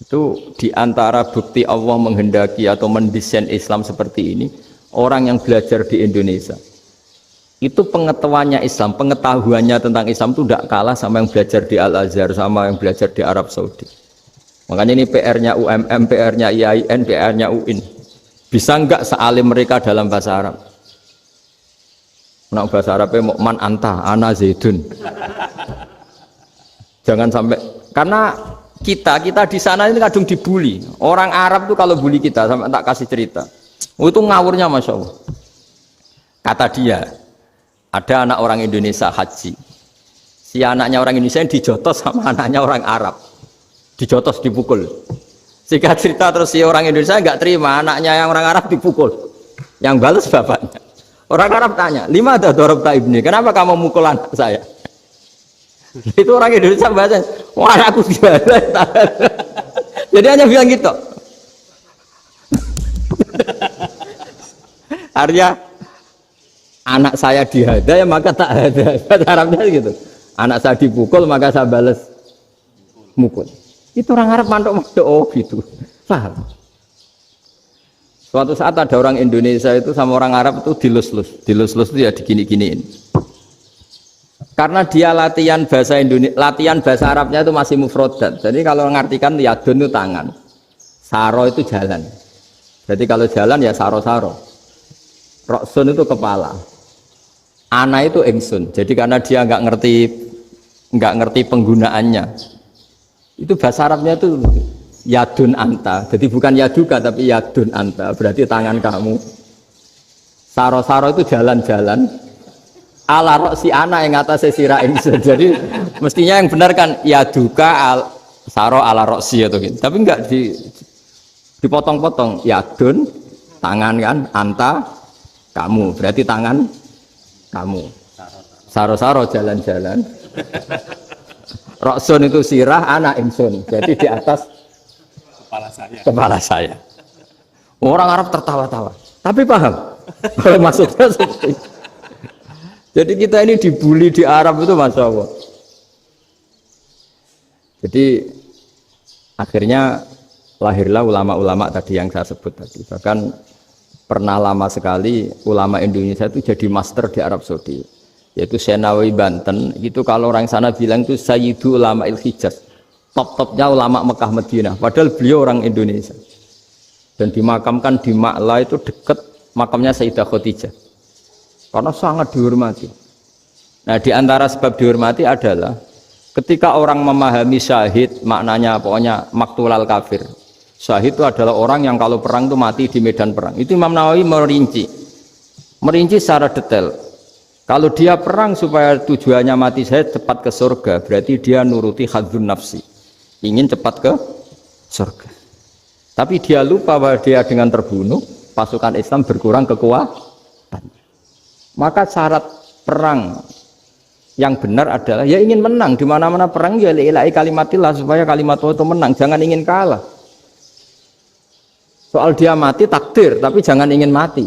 Itu diantara bukti Allah menghendaki atau mendesain Islam seperti ini, orang yang belajar di Indonesia. Itu pengetahuannya Islam, pengetahuannya tentang Islam itu tidak kalah sama yang belajar di Al-Azhar, sama yang belajar di Arab Saudi. Makanya ini PR-nya UMM, PR-nya IAIN, PR-nya UIN. Bisa enggak sealim mereka dalam bahasa Arab? Nak bahasa Arabnya man anta, ana zaidun. Jangan sampai, karena kita di sana ini kadung dibully. Orang Arab tuh kalau bully kita, sampai tak kasih cerita. Itu ngawurnya Masya Allah. Kata dia, ada anak orang Indonesia haji. Si anaknya orang Indonesia yang dijotos sama anaknya orang Arab. Dijotos, dipukul. Singkat cerita terus si orang Indonesia nggak terima, anaknya yang orang Arab dipukul. Yang balas bapaknya. Orang Arab tanya, lima ada dorobta ibni, kenapa kamu mukul anak saya? Itu orang Indonesia bahasa, wah aku biasa. Jadi hanya bilang gitu. Artinya anak saya dihada ya maka tak ada. Bahasa Arabnya gitu. Anak saya dipukul maka saya balas mukul. Itu orang Arab mantuk-mantuk oh gitu. Paham? Suatu saat ada orang Indonesia itu sama orang Arab itu dilus-lus itu ya digini-giniin. Karena dia latihan bahasa Indonesia, latihan bahasa Arabnya itu masih mufrodat. Jadi kalau ngartikan yadun itu tangan, saro itu jalan. Jadi kalau jalan ya saro-saro. Roksun itu kepala, ana itu ingsun. Jadi karena dia nggak ngerti penggunaannya, itu bahasa Arabnya itu yadun anta, jadi bukan yaduka tapi yadun anta, berarti tangan kamu. Saro-saro itu jalan-jalan. Ala roksi ana yang atas sirah ingsun. Jadi mestinya yang benar kan yaduka saro ala roksi atau gitu. Tapi enggak dipotong-potong. Yadun tangan kan, anta kamu, berarti tangan kamu. Saro-saro jalan-jalan. Roksun itu sirah, ana ingsun. Jadi di atas kepala saya. Orang Arab tertawa-tawa, tapi paham kalau maksudnya seperti itu. Jadi kita ini dibully di Arab itu Masya Allah. Jadi akhirnya lahirlah ulama-ulama tadi yang saya sebut tadi. Bahkan pernah lama sekali ulama Indonesia itu jadi master di Arab Saudi, yaitu Senawi Banten. Itu kalau orang sana bilang itu Sayyidu Ulama Il-Hijaz, top-topnya ulama Mekah Madinah, padahal beliau orang Indonesia dan dimakamkan di Ma'la itu dekat makamnya Sayyidah Khadijah karena sangat dihormati. Nah di antara sebab dihormati adalah ketika orang memahami syahid, maknanya pokoknya maktulal kafir. Syahid itu adalah orang yang kalau perang itu mati di medan perang. Itu Imam Nawawi merinci secara detail. Kalau dia perang supaya tujuannya mati syahid cepat ke surga, berarti dia nuruti hadzun nafsi, ingin cepat ke surga. Tapi dia lupa bahwa dia dengan terbunuh pasukan Islam berkurang kekuatan. Maka syarat perang yang benar adalah ya ingin menang. Di mana-mana perang ya ilahi kalimatillah, supaya kalimat Allah itu menang, jangan ingin kalah. Soal dia mati takdir, tapi jangan ingin mati.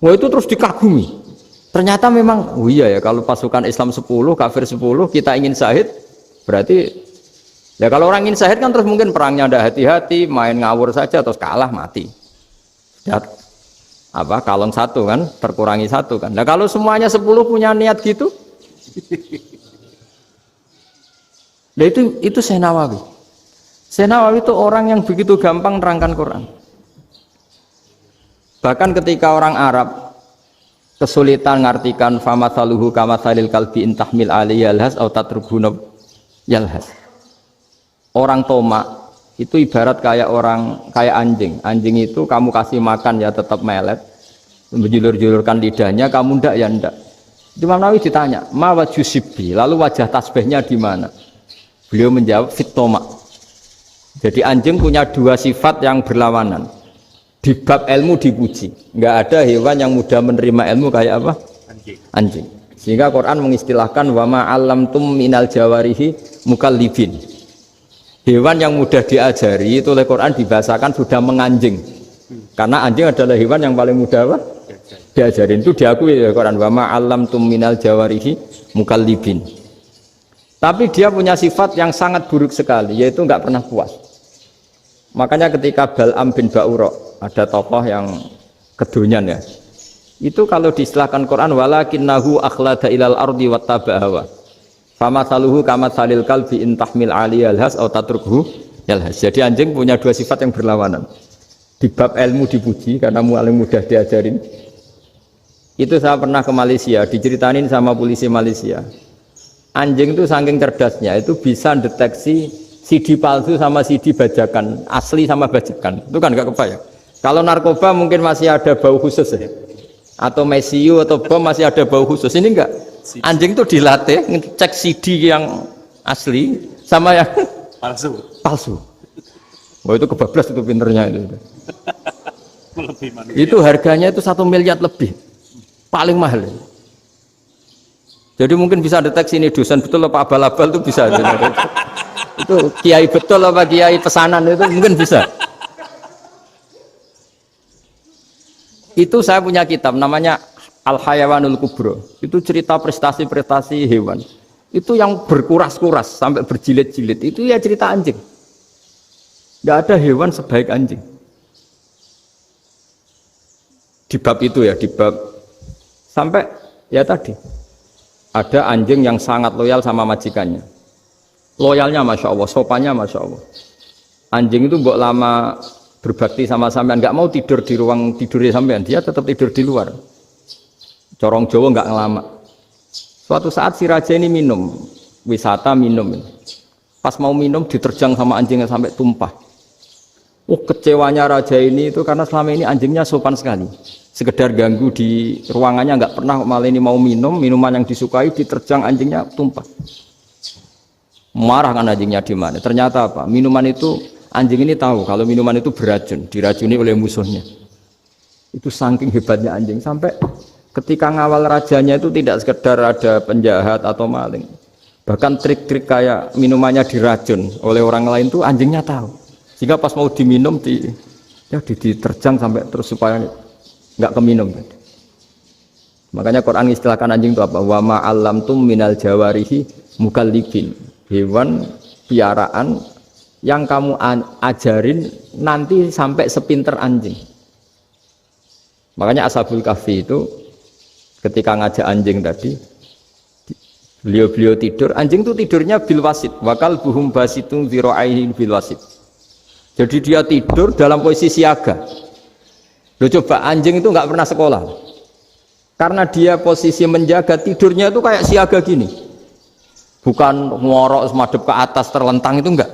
Wah itu terus dikagumi. Ternyata memang, oh iya ya kalau pasukan Islam 10, kafir 10, kita ingin syahid, berarti ya kalau orang ingin syahid kan terus mungkin perangnya ada hati-hati, main ngawur saja terus kalah mati. Ya, apa kalon satu kan, terkurangi satu kan. Nah kalau semuanya 10 punya niat gitu, Nah itu Syekh Nawawi. Syekh Nawawi itu orang yang begitu gampang nerangkan Quran. Bahkan ketika orang Arab kesulitan ngartikan famathaluhu kamathalil kalbi intahmil alaihi yalhas au tatrukhu yalhas. Orang tomak itu ibarat kayak anjing. Anjing itu kamu kasih makan ya tetap melet, menjulur-julurkan lidahnya, kamu ndak ya ndak. Imam Nawawi ditanya, "Ma wajhu sibbi?" Lalu wajah tasbihnya di mana? Beliau menjawab, "Fit tomak." Jadi anjing punya dua sifat yang berlawanan. Di bab ilmu dipuji, nggak ada hewan yang mudah menerima ilmu kayak apa? Anjing. Sehingga Quran mengistilahkan wama alamtum minal jawarihi mukallibin. Hewan yang mudah diajari itu oleh Quran dibahasakan sudah menganjing. Karena anjing adalah hewan yang paling mudah apa? Diajarin. Itu diakui oleh Quran wama alamtum minal jawarihi mukallibin. Tapi dia punya sifat yang sangat buruk sekali, yaitu nggak pernah puas. Makanya ketika Bal'am bin Ba'ura, ada tokoh yang kedonyan ya, itu kalau diistilahkan Quran walakinnahu akhlada ilal ardi wattaba'a hawa famathaluhu kamathalil kalbi intahmil aliyal has au tatrukhu yalhas. Jadi anjing punya dua sifat yang berlawanan. Di bab ilmu dipuji karena paling mudah diajarin. Itu saya pernah ke Malaysia, diceritain sama polisi Malaysia. Anjing itu saking cerdasnya itu bisa deteksi CD palsu sama CD bajakan, asli sama bajakan. Itu kan nggak kebayang. Kalau narkoba mungkin masih ada bau khusus ya. Atau mesiu atau bom masih ada bau khusus. Ini enggak. Anjing itu dilatih ngecek CD yang asli sama yang palsu. Wah itu kebablas itu pinternya itu. Itu harganya itu 1 miliar lebih. Paling mahal. Jadi mungkin bisa deteksi ini dosen betul apa abal-abal itu bisa. Itu kiai betul apa kiai pesanan itu mungkin bisa. Itu saya punya kitab namanya Al-Hayawanul Kubro. Itu cerita prestasi-prestasi hewan. Itu yang berkuras-kuras sampai berjilid-jilid. Itu ya cerita anjing. Nggak ada hewan sebaik anjing. Di bab itu ya, di bab sampai ya tadi ada anjing yang sangat loyal sama majikannya. Loyalnya Masya Allah, sopannya Masya Allah. Anjing itu mbok lama berbakti sama sampean, nggak mau tidur di ruang tidurnya sampean, dia tetap tidur di luar. Corong Jawa nggak ngelama. Suatu saat si raja ini minum, wisata minum. Pas mau minum diterjang sama anjingnya sampai tumpah. Kecewanya raja ini itu karena selama ini anjingnya sopan sekali. Sekedar ganggu di ruangannya nggak pernah, malah ini mau minum, minuman yang disukai diterjang anjingnya tumpah. Marah kan anjingnya di mana? Ternyata apa? Minuman itu anjing ini tahu kalau minuman itu beracun, diracuni oleh musuhnya. Itu saking hebatnya anjing sampai ketika ngawal rajanya itu tidak sekedar ada penjahat atau maling. Bahkan trik-trik kayak minumannya diracun oleh orang lain itu anjingnya tahu. Sehingga pas mau diminum diterjang sampai terus supaya nggak keminum. Makanya Quran istilahkan anjing itu apa? Wa ma 'allamtum minal jawarihi mukallibin. Hewan piaraan yang kamu ajarin nanti sampai sepinter anjing. Makanya Ashabul Kahfi itu ketika ngajak anjing tadi, beliau tidur, anjing itu tidurnya bil wasit, wakal buhum basitun zira'aihi bil wasit. Jadi dia tidur dalam posisi siaga. Loh coba anjing itu nggak pernah sekolah, karena dia posisi menjaga, tidurnya itu kayak siaga gini. Bukan ngorok semadep ke atas terlentang, itu enggak.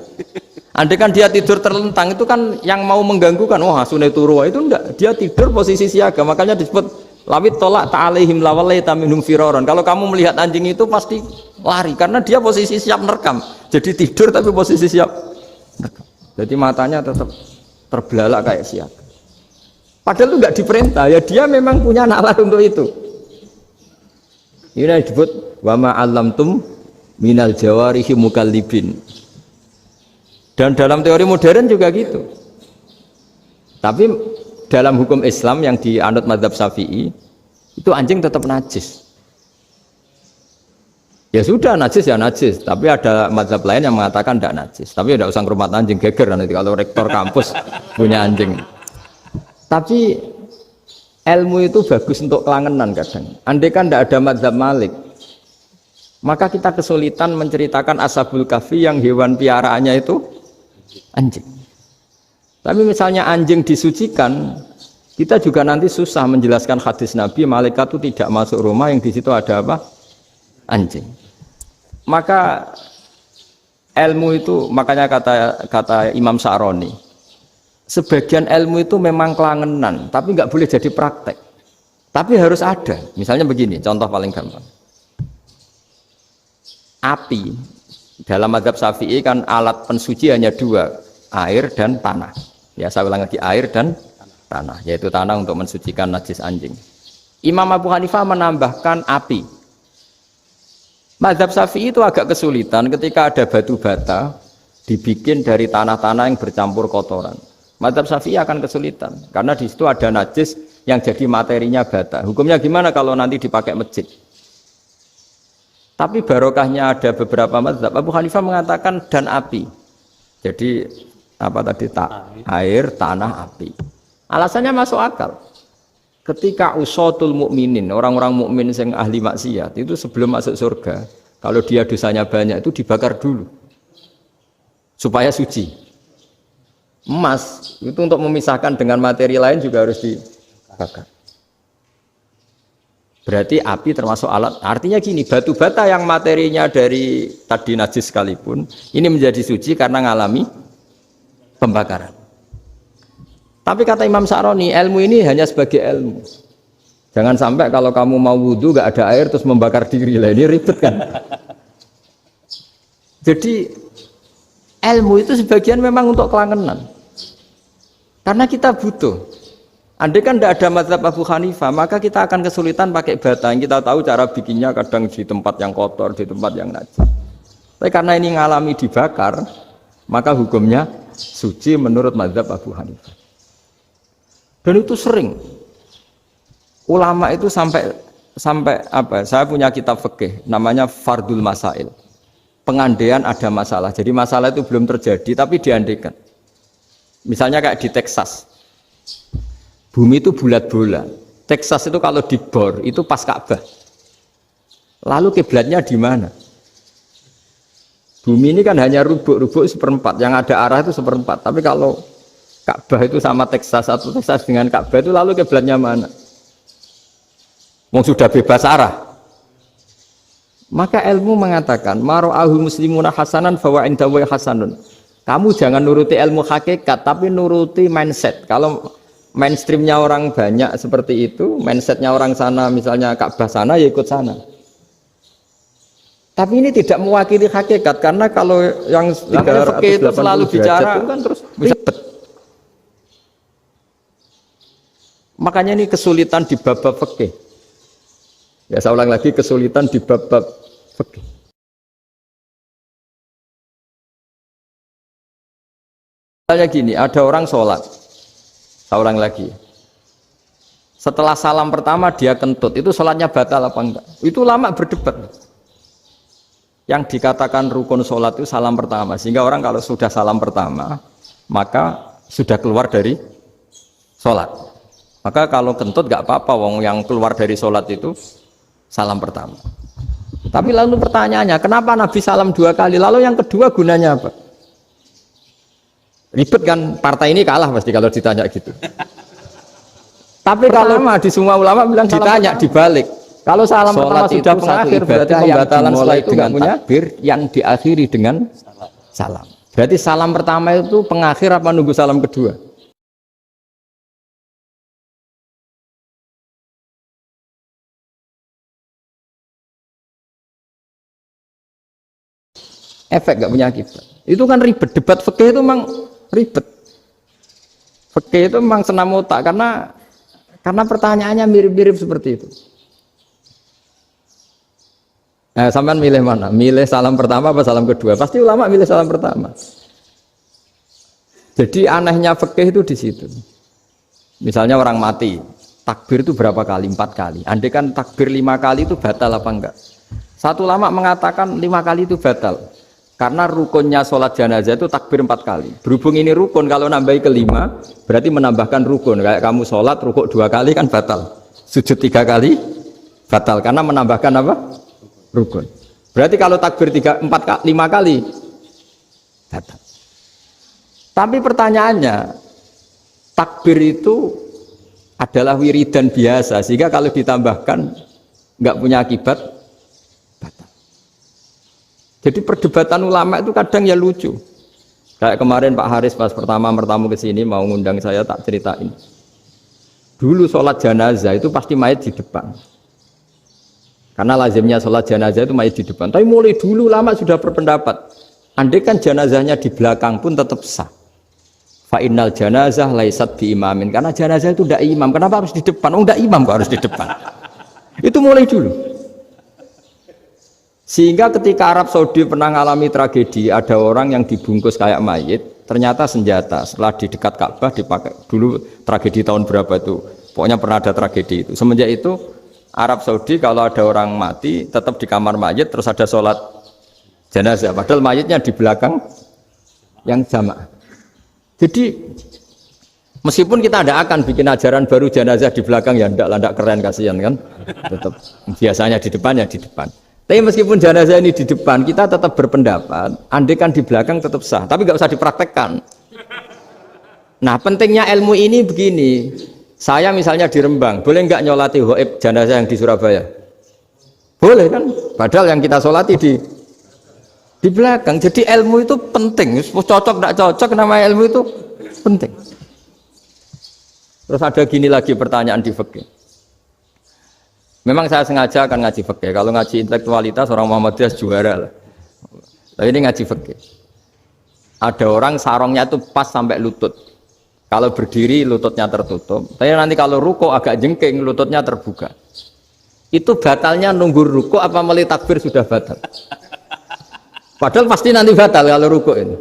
Andai kan dia tidur terlentang itu kan yang mau mengganggu kan, wah sunai turu itu enggak. Dia tidur posisi siaga, makanya disebut lawit tolak ta'alaihim lawalaita minhum firaron. Kalau kamu melihat anjing itu pasti lari karena dia posisi siap merekam. Jadi tidur tapi posisi siap merekam. Jadi matanya tetap terbelalak kayak siaga. Padahal itu enggak diperintah, ya dia memang punya nalar untuk itu. Ini disebut wa ma 'allamtum minal jawarihi mukallibin. Dan dalam teori modern juga gitu. Tapi dalam hukum Islam yang dianut mazhab Syafi'i itu anjing tetap najis. Ya sudah najis ya najis, tapi ada mazhab lain yang mengatakan tidak najis. Tapi tidak usah ngurmat anjing, geger nanti kalau rektor kampus punya anjing. Tapi ilmu itu bagus untuk kelangenan kadang. Andai kan tidak ada mazhab Malik, Maka kita kesulitan menceritakan Ashabul Kahfi yang hewan piaraannya itu anjing. Tapi misalnya anjing disucikan, kita juga nanti susah menjelaskan hadis Nabi malaikat itu tidak masuk rumah yang di situ ada apa? Anjing. Maka ilmu itu, makanya kata Imam Sa'roni, sebagian ilmu itu memang kelangenan, tapi nggak boleh jadi praktek. Tapi harus ada. Misalnya begini, contoh paling gampang. Api dalam mazhab Syafi'i kan alat pensuci hanya dua, air dan tanah. Ya saya ulang lagi, air dan tanah, yaitu tanah untuk mensucikan najis anjing. Imam Abu Hanifah menambahkan api. Mazhab Syafi'i itu agak kesulitan ketika ada batu bata dibikin dari tanah-tanah yang bercampur kotoran. Mazhab Syafi'i akan kesulitan karena di situ ada najis yang jadi materinya bata. Hukumnya gimana kalau nanti dipakai masjid? Tapi barokahnya ada beberapa mazhab. Abu Hanifah mengatakan dan api. Jadi apa tadi air, tanah, api. Alasannya masuk akal. Ketika usatul mukminin, orang-orang mukmin yang ahli maksiat itu sebelum masuk surga, kalau dia dosanya banyak itu dibakar dulu supaya suci. Emas itu untuk memisahkan dengan materi lain juga harus dibakar. Berarti api termasuk alat. Artinya gini, batu bata yang materinya dari tadi najis sekalipun, ini menjadi suci karena ngalami pembakaran. Tapi kata Imam Sa'roni, ilmu ini hanya sebagai ilmu. Jangan sampai kalau kamu mau wudhu gak ada air terus membakar diri lah, ini ribet kan. Jadi ilmu itu sebagian memang untuk kelangenan. Karena kita butuh. Andai kan tidak ada mazhab Abu Hanifah, maka kita akan kesulitan pakai bata. Yang kita tahu cara bikinnya kadang di tempat yang kotor, di tempat yang najis. Tapi karena ini ngalami dibakar, maka hukumnya suci menurut mazhab Abu Hanifah. Dan itu sering. Ulama itu sampai apa? Saya punya kitab fikih namanya Fardul Masail. Pengandaian ada masalah. Jadi masalah itu belum terjadi tapi diandaikan. Misalnya kayak di Texas. Bumi itu bulat-bulat. Texas itu kalau dibor itu pas Ka'bah. Lalu kiblatnya di mana? Bumi ini kan hanya rubuk-rubuk seperempat. Yang ada arah itu seperempat. Tapi kalau Ka'bah itu sama Texas atau Texas dengan Ka'bah itu lalu kiblatnya mana? Mau sudah bebas arah. Maka ilmu mengatakan maro'ahu muslimuna hasanan fawa indahu hasanun. Kamu jangan nuruti ilmu hakikat tapi nuruti mindset. Kalau mainstreamnya orang banyak seperti itu, mindsetnya orang sana misalnya Ka'bah sana ya ikut sana. Tapi ini tidak mewakili hakikat karena kalau yang fikih itu selalu bicara itu kan terus ribet. Makanya ini kesulitan di bab-bab fikih. Ya saya ulang lagi, kesulitan di bab-bab fikih. Misalnya gini, ada orang sholat. Saya ulang lagi. Setelah salam pertama dia kentut, itu sholatnya batal apa enggak? Itu lama berdebat. Yang dikatakan rukun sholat itu salam pertama. Sehingga orang kalau sudah salam pertama, maka sudah keluar dari sholat. Maka kalau kentut enggak apa-apa, wong yang keluar dari sholat itu salam pertama. Tapi lalu pertanyaannya, kenapa Nabi salam 2 kali? Lalu yang kedua gunanya apa? Ribet kan, partai ini kalah pasti kalau ditanya gitu. Tapi kalau di semua ulama bilang ditanya dibalik. Kalau salam pertama sudah pengakhir berarti pembatalan setelah itu nggak punya takbir yang diakhiri dengan salam. Berarti salam pertama itu pengakhir apa nunggu salam kedua? Efek nggak punya akibat. Itu kan ribet. Debat fikih itu memang ribet. Fikih itu memang senam otak karena pertanyaannya mirip-mirip seperti itu. Nah, sampean milih mana? Milih salam pertama apa salam kedua? Pasti ulama milih salam pertama. Jadi anehnya fikih itu di situ. Misalnya orang mati, takbir itu berapa kali? 4 kali. Andai kan takbir 5 kali itu batal apa enggak? Satu ulama mengatakan 5 kali itu batal. Karena rukunnya sholat jenazah itu takbir 4 kali. Berhubung ini rukun, kalau nambahi ke-5 berarti menambahkan rukun. Kayak kamu sholat rukuk 2 kali kan batal. Sujud 3 kali batal karena menambahkan apa? Rukun. Berarti kalau takbir 3, 4, 5 kali batal. Tapi pertanyaannya, takbir itu adalah wiridan biasa, sehingga kalau ditambahkan nggak punya akibat batal. Jadi perdebatan ulama itu kadang ya lucu. Kayak kemarin Pak Haris pas pertama bertamu ke sini mau ngundang saya, tak ceritain. Dulu sholat jenazah itu pasti mayat di depan. Karena lazimnya sholat jenazah itu mayat di depan. Tapi mulai dulu lama sudah berpendapat, andai kan jenazahnya di belakang pun tetap sah. Fa innal janazah laisat bi imamin. Karena jenazah itu tidak imam. Kenapa harus di depan? Oh, tidak imam kok harus di depan. Itu mulai dulu. Sehingga ketika Arab Saudi pernah mengalami tragedi, ada orang yang dibungkus kayak mayit, ternyata senjata. Setelah di dekat Ka'bah dipakai. Dulu tragedi tahun berapa itu? Pokoknya pernah ada tragedi itu. Semenjak itu Arab Saudi kalau ada orang mati tetap di kamar mayit, terus ada sholat jenazah. Padahal mayitnya di belakang yang jamaah. Jadi meskipun kita tidak akan bikin ajaran baru jenazah di belakang, ya tidak keren, kasihan kan. Tetap biasanya di depan ya di depan. Tapi meskipun jenazah ini di depan, kita tetap berpendapat andai kan di belakang tetap sah, tapi nggak usah dipraktekkan. Nah pentingnya ilmu ini begini. Saya misalnya di Rembang, boleh nggak nyolati ghaib jenazah yang di Surabaya? Boleh kan? Padahal yang kita solati di belakang. Jadi ilmu itu penting. Cocok tidak cocok, nama ilmu itu penting. Terus ada gini lagi pertanyaan di fikih. Memang saya sengaja akan ngaji fikih. Kalau ngaji intelektualitas orang Muhammadiyah juara lah. Tapi ini ngaji fikih. Ada orang sarongnya itu pas sampai lutut. Kalau berdiri lututnya tertutup, tapi nanti kalau ruko agak jengking lututnya terbuka. Itu batalnya nunggu ruko apa mulai takbir sudah batal? Padahal pasti nanti batal kalau ruko ini.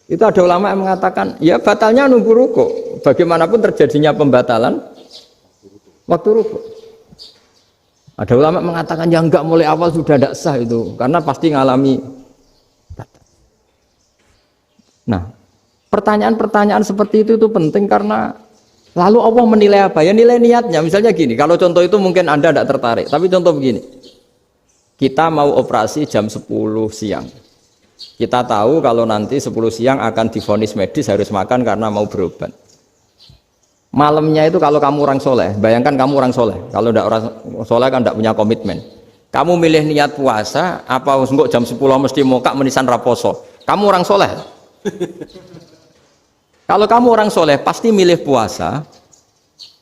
Itu ada ulama yang mengatakan, ya batalnya nunggu ruko. Bagaimanapun terjadinya pembatalan waktu ruko. Ada ulama mengatakan ya enggak, mulai awal sudah tidak sah itu, karena pasti ngalami batal. Nah, pertanyaan-pertanyaan seperti itu penting karena lalu Allah menilai apa? Ya nilai niatnya. Misalnya gini, kalau contoh itu mungkin Anda tidak tertarik, tapi contoh begini. Kita mau operasi jam 10 siang. Kita tahu kalau nanti 10 siang akan divonis medis harus makan karena mau berobat. Malamnya itu kalau kamu orang soleh, bayangkan kamu orang soleh. Kalau tidak orang soleh kan tidak punya komitmen. Kamu milih niat puasa, apa enggak jam 10 mesti mokak menisan raposo. Kamu orang soleh. Kalau kamu orang soleh pasti milih puasa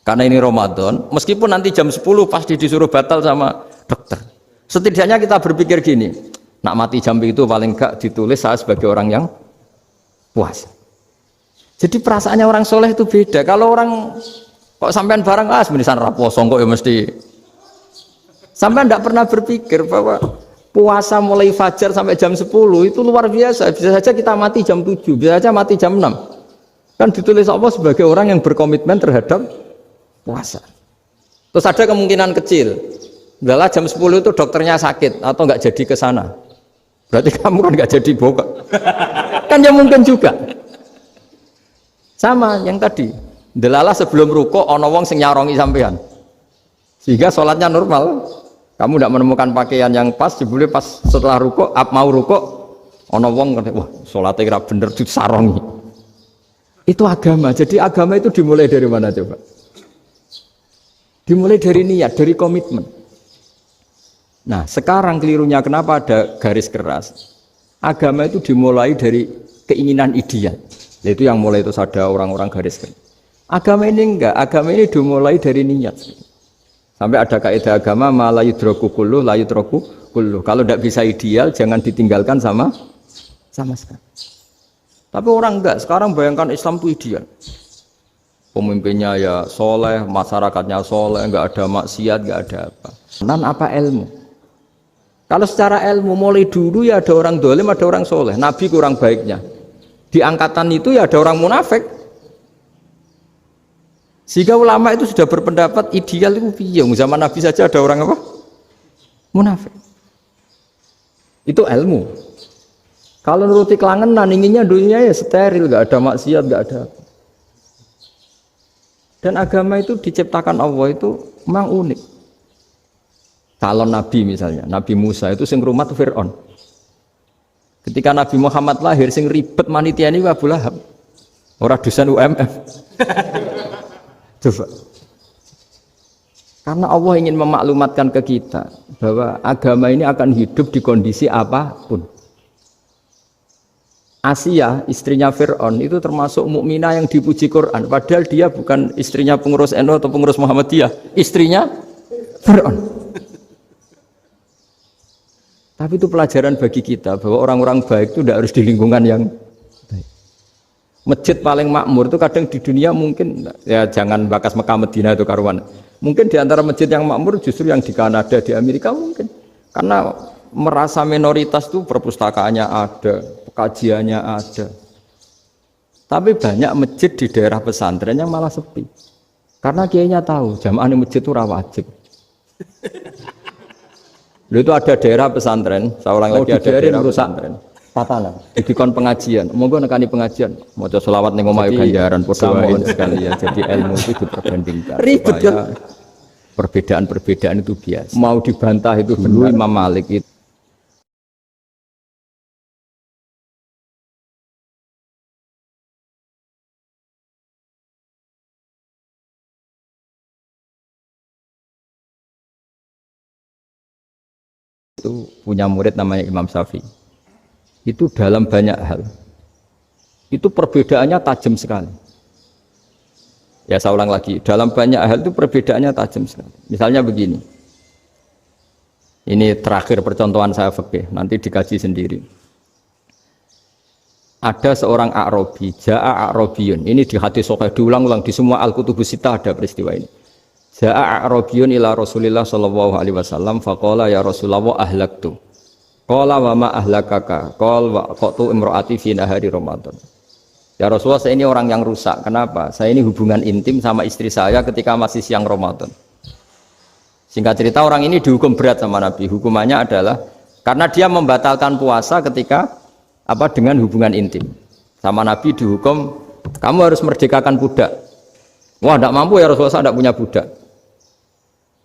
karena ini Ramadan, meskipun nanti jam 10 pasti disuruh batal sama dokter. Setidaknya kita berpikir gini, nak mati jam itu paling enggak ditulis saya sebagai orang yang puasa. Jadi perasaannya orang soleh itu beda. Kalau orang kok sampean barang menisan raposo kok ya mesti. Sampean tidak pernah berpikir bahwa puasa mulai fajar sampai jam 10 itu luar biasa. Bisa saja kita mati jam 7, bisa saja mati jam 6. Kan ditulis Allah sebagai orang yang berkomitmen terhadap puasa. Terus ada kemungkinan kecil, adalah jam 10 itu dokternya sakit atau nggak jadi ke sana. Berarti kamu kan nggak jadi buka. Kan ya mungkin juga. Sama yang tadi. Delala sebelum ruko ono wong sing nyarongi sampean. Sehingga sholatnya normal. Kamu tidak menemukan pakaian yang pas, jebule pas setelah ruko, mau ruko, ono wong wah sholatnya kira bener disarongi. Itu agama. Jadi agama itu dimulai dari mana coba? Dimulai dari niat, dari komitmen. Nah, sekarang kelirunya kenapa ada garis keras? Agama itu dimulai dari keinginan ideal. Itu yang mulai itu ada orang-orang garis keras. Agama ini enggak, agama ini dimulai dari niat. Sampai ada kaidah agama la yudraku kulluh la yudraku kulluh. Kalau tidak bisa ideal jangan ditinggalkan sama sekali. Tapi orang enggak, sekarang bayangkan Islam itu ideal. Pemimpinnya ya soleh, masyarakatnya soleh, enggak ada maksiat, enggak ada apa. Dan apa ilmu? Kalau secara ilmu mulai dulu ya ada orang dolim, ada orang soleh. Nabi kurang baiknya. Di angkatan itu ya ada orang munafik. Sehingga ulama itu sudah berpendapat ideal itu piye? Zaman Nabi saja ada orang apa? Munafik. Itu ilmu. Kalau nuruti kelangenan, inginnya dunia ya steril, gak ada maksiat, gak ada apa. Dan agama itu diciptakan Allah itu memang unik. calon nabi misalnya, Nabi Musa itu sing rumah tuh Fir'aun. Ketika Nabi Muhammad lahir sing ribet manitia ini Abu Lahab. Orang dosen UMM. Coba. Karena Allah ingin memaklumatkan ke kita bahwa agama ini akan hidup di kondisi apapun. Asia, istrinya Fir'aun itu termasuk mukminah yang dipuji Quran. Padahal dia bukan istrinya pengurus NU atau pengurus Muhammadiyah. Istrinya Fir'aun. Tapi itu pelajaran bagi kita bahwa orang-orang baik itu tidak harus di lingkungan yang baik. Masjid paling makmur itu kadang di dunia mungkin, ya jangan bakas Mekah Medina itu karuan. Mungkin di antara masjid yang makmur justru yang di Kanada, di Amerika mungkin. Karena merasa minoritas itu perpustakaannya ada, kajiannya ada. Tapi banyak masjid di daerah pesantren yang malah sepi. Karena kiainya tahu jamaah di masjid itu wajib. Itu ada daerah pesantren, saya ulang lagi ada daerah pesantren. Tatanan, dikon pengajian, monggo nekani pengajian, maca selawat ning omah ganjaran padha wae sekali ya. Jadi ilmu itu diperbandingkan. Ribet kan? Perbedaan-perbedaan itu biasa. Mau dibantah itu dulu Imam Malik itu punya murid namanya Imam Syafi'i. Itu dalam banyak hal itu perbedaannya tajam sekali. Ya saya ulang lagi, dalam banyak hal itu perbedaannya tajam sekali. Misalnya begini, ini terakhir percontohan saya fikih, nanti dikaji sendiri. Ada seorang A'rabi, Ja'a A'rabiyun, ini di hadis sahih diulang-ulang di semua Al-Kutubus Sittah ada peristiwa ini. Ja'a A'rabiyun ila Rasulillah sallallahu alaihi wasallam faqala ya Rasulullah ahlaktu. Qala wa ma ahlakaka? Qala wa qatu imraati fi nahari Ramadan. Ya Rasulullah, saya ini orang yang rusak. Kenapa? Saya ini hubungan intim sama istri saya ketika masih siang Ramadan. Singkat cerita orang ini dihukum berat sama Nabi. Hukumannya adalah karena dia membatalkan puasa ketika dengan hubungan intim. Sama Nabi dihukum, kamu harus merdekakan budak. Wah, tidak mampu ya Rasulullah, saya tidak punya budak.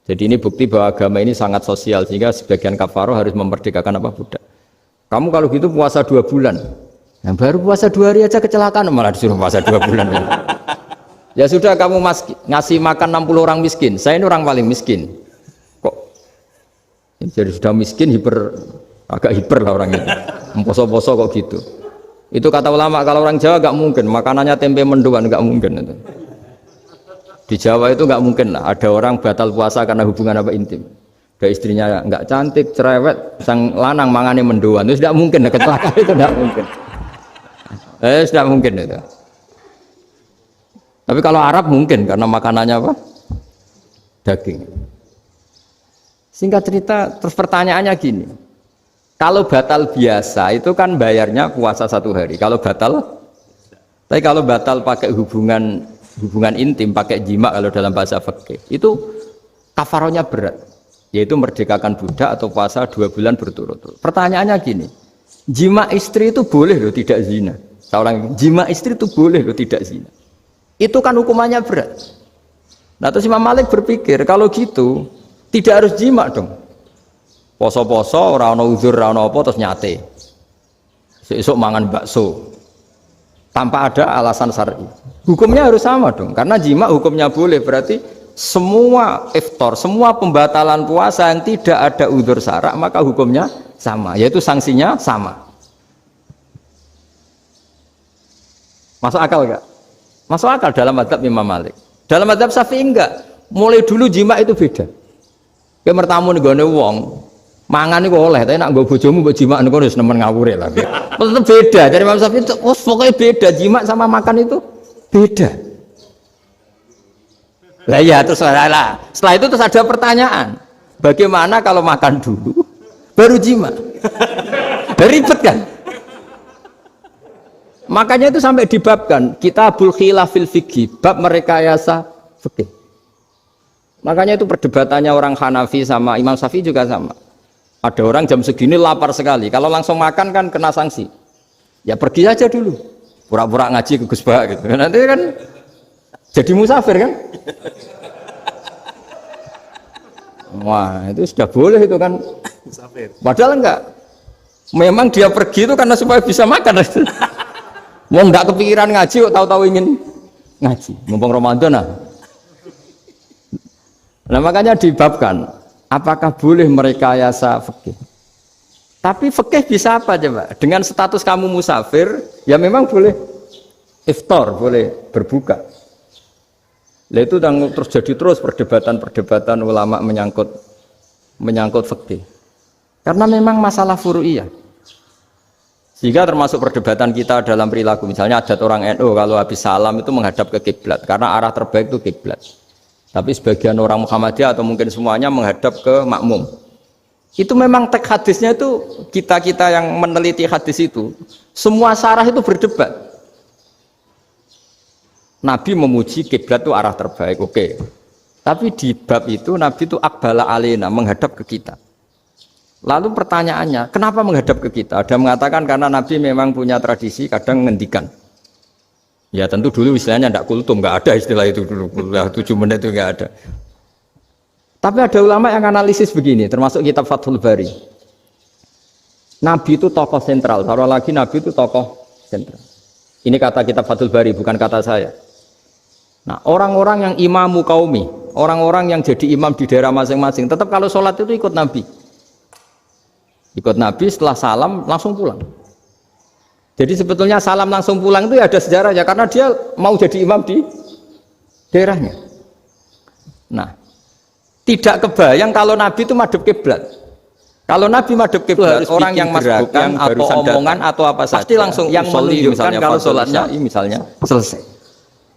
Jadi ini bukti bahwa agama ini sangat sosial sehingga sebagian kafaroh harus memerdekakan budak. Kamu kalau gitu puasa 2 bulan. Yang baru puasa 2 hari aja kecelakaan malah disuruh puasa 2 bulan. Ya sudah kamu ngasih makan 60 orang miskin. Saya ini orang paling miskin. Kok jadi sudah miskin agak hiper lah orang itu. Poso-poso kok gitu. Itu kata ulama kalau orang Jawa gak mungkin makanannya tempe mendoan, gak mungkin itu. Di Jawa itu nggak mungkin lah ada orang batal puasa karena hubungan intim. Ada istrinya nggak cantik, cerewet, sang lanang mangane mendoan, itu tidak mungkin. Kecelakaan itu tidak mungkin. Tidak mungkin itu. Tapi kalau Arab mungkin karena makanannya daging. Singkat cerita, terus pertanyaannya gini. Kalau batal biasa itu kan bayarnya puasa 1 hari. Kalau batal pakai hubungan intim, pakai jima kalau dalam bahasa fikih itu kafarohnya berat, yaitu merdekakan budak atau puasa 2 bulan berturut-turut. Pertanyaannya gini, jima istri itu boleh loh tidak zina. Seorang jima istri itu boleh loh tidak zina. Itu kan hukumannya berat. Nah terus Imam Malik berpikir kalau gitu tidak harus jima dong. Poso-poso, ora ono uzur, ora ono apa terus nyate. Sesuk mangan bakso. Tanpa ada alasan syar'i. Hukumnya harus sama dong, karena jima hukumnya boleh, berarti semua iftar, semua pembatalan puasa yang tidak ada udzur syara' maka hukumnya sama, yaitu sanksinya sama. Masuk akal enggak? Masuk akal dalam mazhab Imam Malik. Dalam mazhab Syafi'i enggak. Mulai dulu jima itu beda. Kowe mertamu nggone wong, mangan iku oleh, tapi nek nggo bojomu mbok jima niku wis nemen ngawure lah. Tetap beda. Dari Imam Syafi'i itu pokoknya beda, jima sama makan itu beda. Lah ya terus setelah itu terus ada pertanyaan. Bagaimana kalau makan dulu baru jima? Ribet kan? Makanya itu sampai dibabkan Kitabul Khilafil Fiqhi, bab merekayasa fikih. Makanya itu perdebatannya orang Hanafi sama Imam Syafi'i juga sama. Ada orang jam segini lapar sekali, kalau langsung makan kan kena sanksi. Ya pergi aja dulu, pura-pura ngaji ke Gus Bah gitu. Nanti kan jadi musafir kan. Wah, itu sudah boleh itu kan. Padahal enggak. Memang dia pergi itu karena supaya bisa makan. Mau enggak kepikiran ngaji kok tahu-tahu ingin ngaji. Mumpung Ramadan nah. Nah makanya dibabkan, apakah boleh merekayasa fikih? Tapi fikih bisa apa coba? Dengan status kamu musafir, ya memang boleh iftar, boleh berbuka. Nah itu terjadi terus perdebatan ulama menyangkut fikih. Karena memang masalah furu'iyah. Sehingga termasuk perdebatan kita dalam perilaku, misalnya adat orang NU kalau habis salam itu menghadap ke kiblat, karena arah terbaik itu kiblat. Tapi sebagian orang Muhammadiyah atau mungkin semuanya menghadap ke makmum. Itu memang teks hadisnya itu kita yang meneliti hadis itu semua syarah itu berdebat. Nabi memuji kiblat itu arah terbaik, oke. Tapi di bab itu Nabi itu aqbala alaina, menghadap ke kita. Lalu pertanyaannya, kenapa menghadap ke kita? Ada mengatakan karena Nabi memang punya tradisi kadang ngendikan. Ya tentu dulu istilahnya tidak kultum, nggak ada istilah itu dulu, 7 menit itu nggak ada. Tapi ada ulama yang analisis begini, termasuk kitab Fathul Bari. Nabi itu tokoh sentral, taruh lagi Nabi itu tokoh sentral. Ini kata kitab Fathul Bari, bukan kata saya. Nah orang-orang yang imamu kaumi, orang-orang yang jadi imam di daerah masing-masing, tetap kalau sholat itu ikut Nabi. Ikut Nabi setelah salam langsung pulang. Jadi sebetulnya salam langsung pulang itu ya ada sejarahnya karena dia mau jadi imam di daerahnya. Nah, tidak kebayang kalau Nabi itu madhep kiblat. Kalau Nabi madhep kiblat, orang yang masbukan atau omongan atau apa saja pasti langsung yang menunjukkan kalau sholatnya misalnya selesai.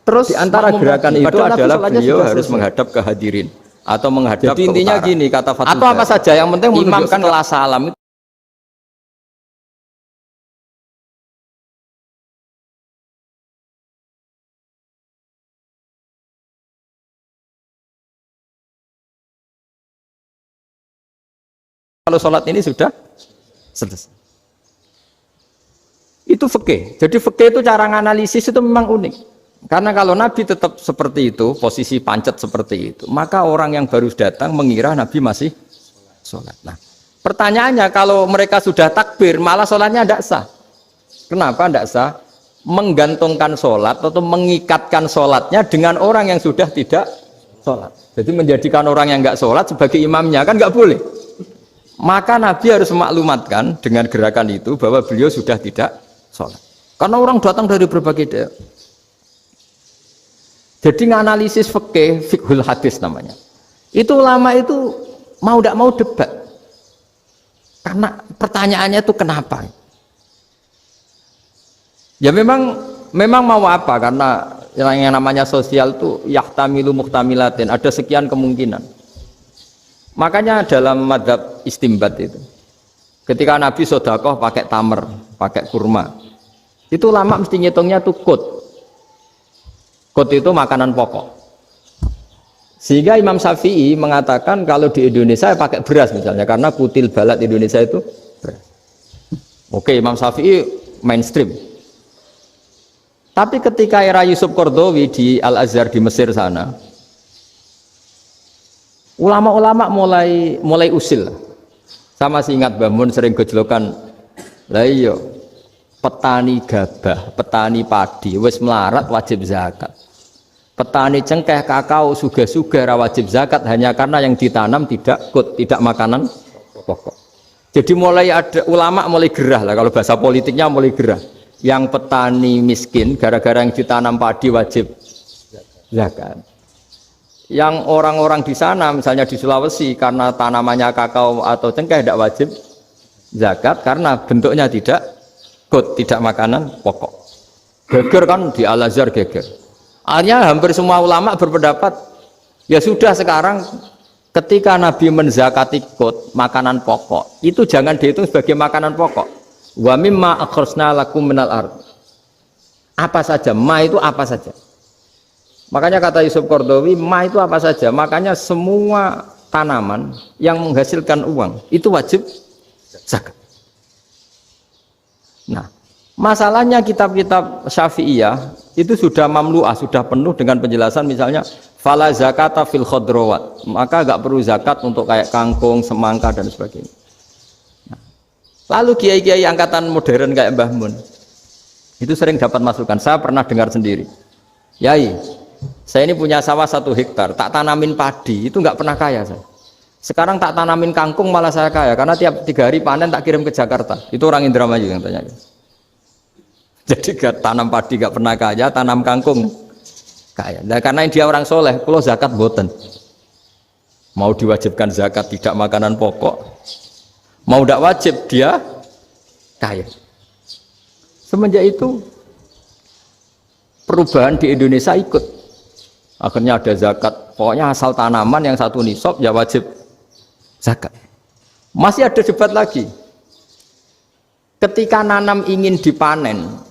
Terus di antara gerakan itu adalah beliau harus menghadap ke hadirin atau menghadap ke utara. Jadi intinya gini kata Fathul atau apa saja yang penting imam setelah salam kalau sholat ini sudah selesai. Itu fikih. Jadi fikih itu cara menganalisis itu memang unik. Karena kalau Nabi tetap seperti itu, posisi pancet seperti itu, maka orang yang baru datang mengira Nabi masih sholat. Nah, pertanyaannya kalau mereka sudah takbir, malah sholatnya tidak sah. Kenapa tidak sah? Menggantungkan sholat atau mengikatkan sholatnya dengan orang yang sudah tidak sholat. Jadi menjadikan orang yang nggak sholat sebagai imamnya, kan nggak boleh. Maka Nabi harus memaklumatkan dengan gerakan itu bahwa beliau sudah tidak sholat. Karena orang datang dari berbagai daerah. Jadi nganalisis fikih, fiqhul hadis namanya. Itu ulama itu mau tidak mau debat. Karena pertanyaannya itu kenapa? Ya memang mau apa? Karena yang namanya sosial itu yahtamilu muhtamilatin, ada sekian kemungkinan. Makanya dalam madzhab istimbat itu, ketika Nabi sodakoh pakai tamer, pakai kurma, itu lama mesti ngitungnya tuh kut. Kut itu makanan pokok. Sehingga Imam Syafi'i mengatakan kalau di Indonesia pakai beras misalnya, karena kutil balat Indonesia itu beras. Oke, Imam Syafi'i mainstream. Tapi ketika era Yusuf Qaradawi di Al-Azhar di Mesir sana, ulama-ulama mulai usil. Sama sih ingat Mbah Mun sering gejlokan, lah iya petani gabah, petani padi wis melarat wajib zakat. Petani cengkeh, kakao, suga-suga ra wajib zakat hanya karena yang ditanam tidak tidak makanan pokok. Jadi mulai ada ulama mulai gerah lah, kalau bahasa politiknya mulai gerah. Yang petani miskin gara-gara yang ditanam padi wajib zakat. Yang orang-orang di sana misalnya di Sulawesi karena tanamannya kakao atau cengkeh tidak wajib zakat karena bentuknya tidak makanan pokok. Geger kan di Al-Azhar geger. Akhirnya hampir semua ulama berpendapat ya sudah sekarang ketika Nabi menzakati kot makanan pokok itu jangan dihitung sebagai makanan pokok. Wa mimma akhrajna lakum minal ard. Apa saja, ma itu apa saja. Makanya kata Yusuf Qaradawi, ma itu apa saja. Makanya semua tanaman yang menghasilkan uang itu wajib zakat. Nah, masalahnya kitab-kitab Syafi'iyah itu sudah mamlu'ah, sudah penuh dengan penjelasan misalnya Fala zakata fil khadrawat. Maka enggak perlu zakat untuk kayak kangkung, semangka dan sebagainya. Nah, lalu kiai-kiai angkatan modern kayak Mbah Mun itu sering dapat masukan. Saya pernah dengar sendiri. Yai, saya ini punya sawah 1 hektar, tak tanamin padi, itu enggak pernah kaya saya. Sekarang tak tanamin kangkung malah saya kaya, karena tiap 3 hari panen tak kirim ke Jakarta. Itu orang Indramayu yang tanya. Jadi gak tanam padi gak pernah kaya, tanam kangkung kaya. Nah, karena dia orang soleh, kalau zakat boten. Mau diwajibkan zakat tidak makanan pokok, mau tidak wajib dia kaya. Semenjak itu perubahan di Indonesia ikut. Akhirnya ada zakat, pokoknya asal tanaman yang 1 nisab ya wajib zakat. Masih ada debat lagi. Ketika nanam ingin dipanen,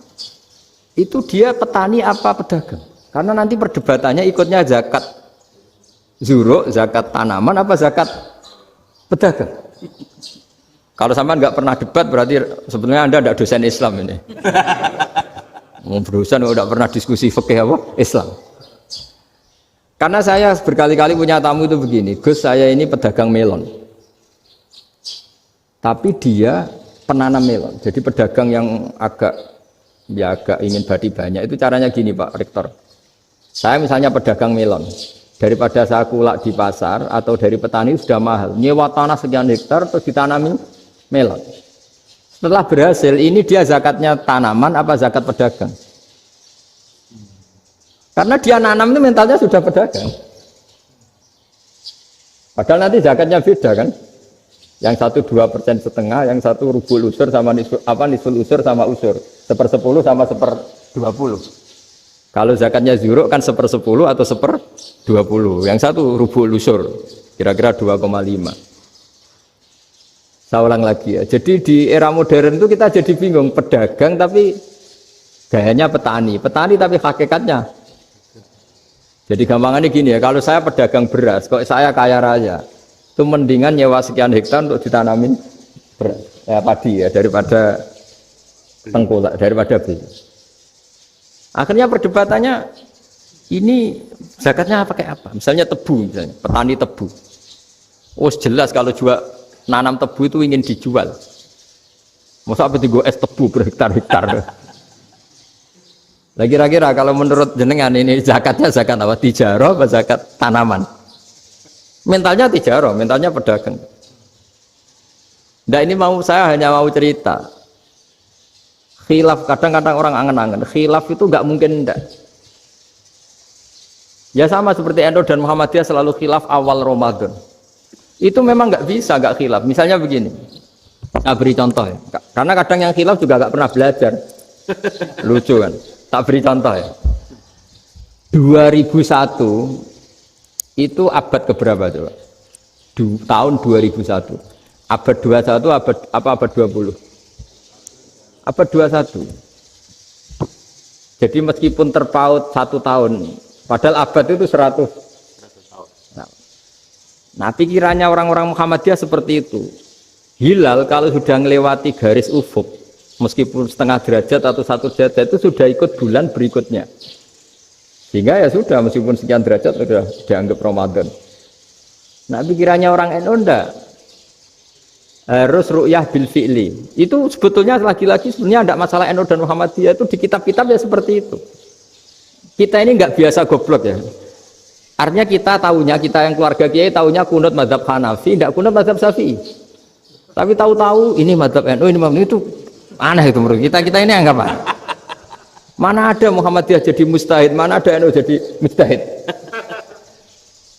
itu dia petani apa pedagang? Karena nanti perdebatannya ikutnya zakat zuruk, zakat tanaman apa zakat pedagang. Kalau sampean nggak pernah debat berarti sebenarnya Anda tidak dosen Islam ini. Mau dosen nggak pernah diskusi fikih apa Islam. Karena saya berkali-kali punya tamu itu begini, Gus saya ini pedagang melon. Tapi dia penanam melon. Jadi pedagang yang agak ingin badi banyak. Itu caranya gini Pak Rektor. Saya misalnya pedagang melon. Daripada saya kulak di pasar atau dari petani sudah mahal. Nyewa tanah sekian hektar terus ditanami melon. Setelah berhasil, ini dia zakatnya tanaman apa zakat pedagang? Karena dia nanam itu mentalnya sudah pedagang. Padahal nanti zakatnya beda kan? Yang 1,2% yang 1 rubul usur sama nisul usur sama usur. 1/10 sama 1/20. Kalau zakatnya zuruk kan 1/10 atau 1/20. Yang 1 rubul usur, kira-kira 2,5. Saya ulang lagi ya. Jadi di era modern itu kita jadi bingung, pedagang tapi gayanya petani tapi hakikatnya. Jadi gampangannya gini ya, kalau saya pedagang beras, kok saya kaya raya, itu mendingan nyewa sekian hektar untuk ditanamin beras, padi ya, daripada tengkulak, daripada beli. Akhirnya perdebatannya ini zakatnya pakai apa? Misalnya tebu, misalnya petani tebu. Oh jelas kalau jual nanam tebu itu ingin dijual. Masa apa tiga es tebu berhektar-hektar? Lah kira-kira kalau menurut jenengan ini zakatnya zakat apa? Tijarah apa zakat tanaman? Mentalnya tijarah, mentalnya pedagang. Nah ini saya hanya mau cerita. Khilaf, kadang-kadang orang angen-angen. Khilaf itu nggak mungkin enggak. Ya sama seperti NU dan Muhammadiyah selalu khilaf awal Ramadan. Itu memang nggak bisa nggak khilaf. Misalnya begini, saya beri contoh ya. Karena kadang yang khilaf juga nggak pernah belajar. Lucu kan? Tak beri contoh ya. 2001 itu abad keberapa coba? Tahun 2001. Abad 21 abad 20? Abad 21. Jadi meskipun terpaut 1 tahun, padahal abad itu 100 tahun. Nah, pikirannya orang-orang Muhammadiyah seperti itu. Hilal kalau sudah melewati garis ufuk, meskipun setengah derajat atau 1 derajat itu sudah ikut bulan berikutnya. Sehingga ya sudah, meskipun sekian derajat sudah dianggap Ramadan. Nah pikirannya orang NU enggak. Harus ru'yah bil fi'li. Itu sebetulnya lagi-lagi sebenarnya enggak masalah NU dan Muhammadiyah, itu di kitab-kitab ya seperti itu. Kita ini enggak biasa goblok ya. Artinya kita yang keluarga kiai tahunya kunut mazhab Hanafi, enggak kunut mazhab Syafi'i. Tapi tahu-tahu ini mazhab NU, ini itu aneh itu menurut kita ini anggap apa? Mana ada Muhammadiyah jadi mustahid, mana ada NU jadi mustahid.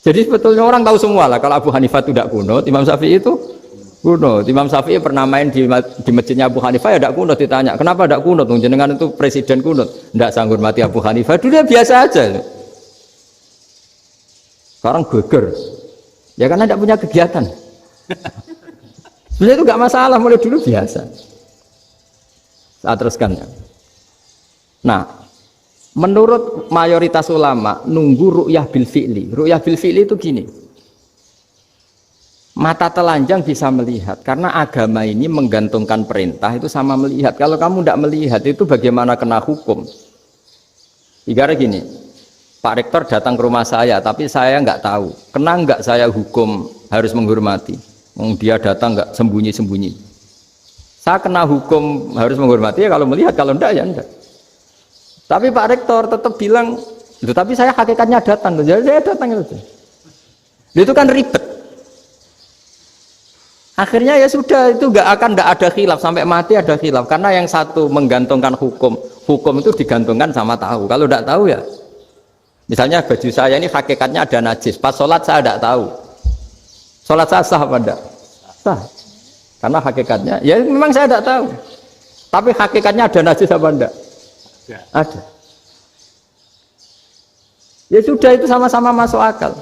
Jadi sebetulnya orang tahu semua lah kalau Abu Hanifah itu tidak kunut, Imam Syafi'i itu kunut. Imam Syafi'i pernah main di masjidnya Abu Hanifah ya tidak kunut, ditanya kenapa tidak kunut? Jenengan itu presiden kunut, tidak sanggup mati Abu Hanifah. Dulu biasa aja. Sekarang geger, ya karena tidak punya kegiatan. Sebenarnya itu nggak masalah, mulai dulu biasa. Saya teruskan ya. Nah, menurut mayoritas ulama nunggu ru'yah bil fi'li. Ru'yah bil fi'li itu gini. Mata telanjang bisa melihat karena agama ini menggantungkan perintah itu sama melihat. Kalau kamu tidak melihat itu bagaimana kena hukum? Ibarat gini. Pak Rektor datang ke rumah saya, tapi saya nggak tahu. Kena nggak saya hukum harus menghormati? Dia datang nggak sembunyi-sembunyi. Saya kena hukum harus menghormati ya kalau melihat, kalau enggak ya enggak. Tapi Pak Rektor tetap bilang, tapi saya hakikatnya datang, jadi saya datang itu. Itu kan ribet. Akhirnya ya sudah, itu nggak ada khilaf sampai mati ada khilaf karena yang satu menggantungkan hukum itu digantungkan sama tahu. Kalau tidak tahu ya, misalnya baju saya ini hakikatnya ada najis, pas sholat saya tidak tahu, sholat saya sah apa tidak? Sah, karena hakikatnya ya memang saya tidak tahu, tapi hakikatnya ada najis apa tidak? Ada. Ya sudah, itu sama-sama masuk akal.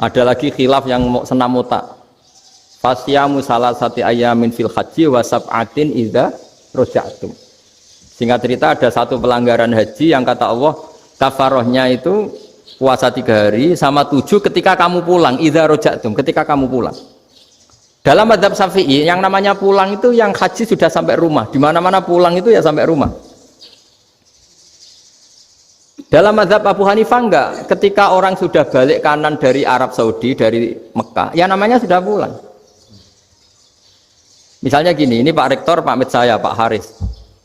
Ada lagi khilaf yang senam otak. Fasyamu salasati ayamin fil haji wa sab'atin idza raja'tum. Singkat cerita ada satu pelanggaran haji yang kata Allah kafarohnya itu puasa 3 hari sama 7 ketika kamu pulang, idza raja'tum, ketika kamu pulang. Dalam mazhab Syafi'i yang namanya pulang itu yang haji sudah sampai rumah. Di mana-mana pulang itu ya sampai rumah. Dalam mazhab Abu Hanifah enggak, ketika orang sudah balik kanan dari Arab Saudi, dari Mekah, ya namanya sudah pulang. Misalnya gini, ini Pak Rektor pamit saya, Pak Haris.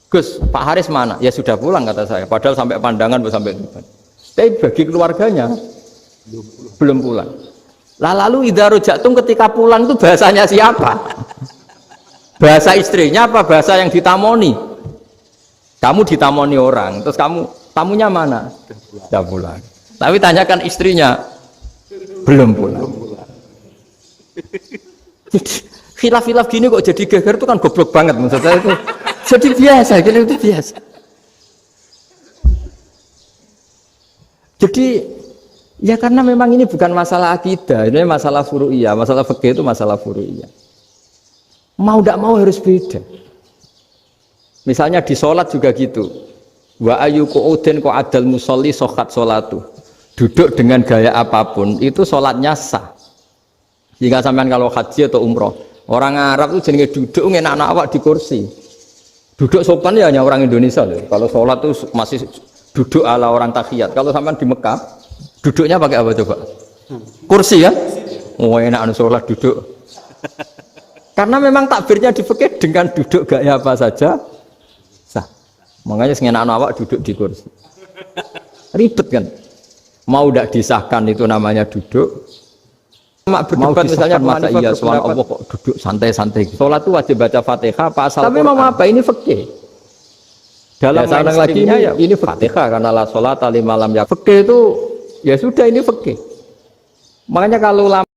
Gus, Pak Haris mana? Ya sudah pulang kata saya, padahal sampai pandangan sampai depan. Tapi bagi keluarganya belum pulang. Lalu idza raja'tum ketika pulang itu bahasanya siapa? Bahasa istrinya apa bahasa yang ditamoni? Kamu ditamoni orang, terus tamunya mana? Sudah pulang. Tapi tanyakan istrinya, belum pulang. Khilaf-khilaf gini kok jadi geger itu kan goblok banget maksud saya itu. Jadi biasa, gini itu biasa. Jadi ya karena memang ini bukan masalah akidah, ini masalah furu'iyah, masalah fikih itu masalah furu'iyah. Mau tidak mau harus beda. Misalnya di sholat juga gitu. Wa ayu qu'udin qu'adal musolli sokhat sholatu. Duduk dengan gaya apapun itu sholatnya sah. Jika sampean kalau haji atau umroh, orang Arab itu jenenge duduk enak-enak awak di kursi. Duduk sopan ya hanya orang Indonesia loh. Kalau sholat itu masih duduk ala orang tahiyat. Kalau sampean di Mekah, duduknya pakai apa coba? Kursi ya? Oh enak sholat duduk. Karena memang takbirnya di fikih dengan duduk gaya apa saja sah. Makanya sengenak awak duduk di kursi. Ribet kan? Mau tidak disahkan itu namanya duduk. Berdebat misalnya masa iya soal Allah kok duduk santai-santai gitu. Sholat itu wajib baca Fatihah apa asal tapi mau apa ini fikih. Dalam ya, lagi ini Fatihah karena la sholat ali malam ya. Fikih itu ya sudah ini fikih. Makanya kalau ulama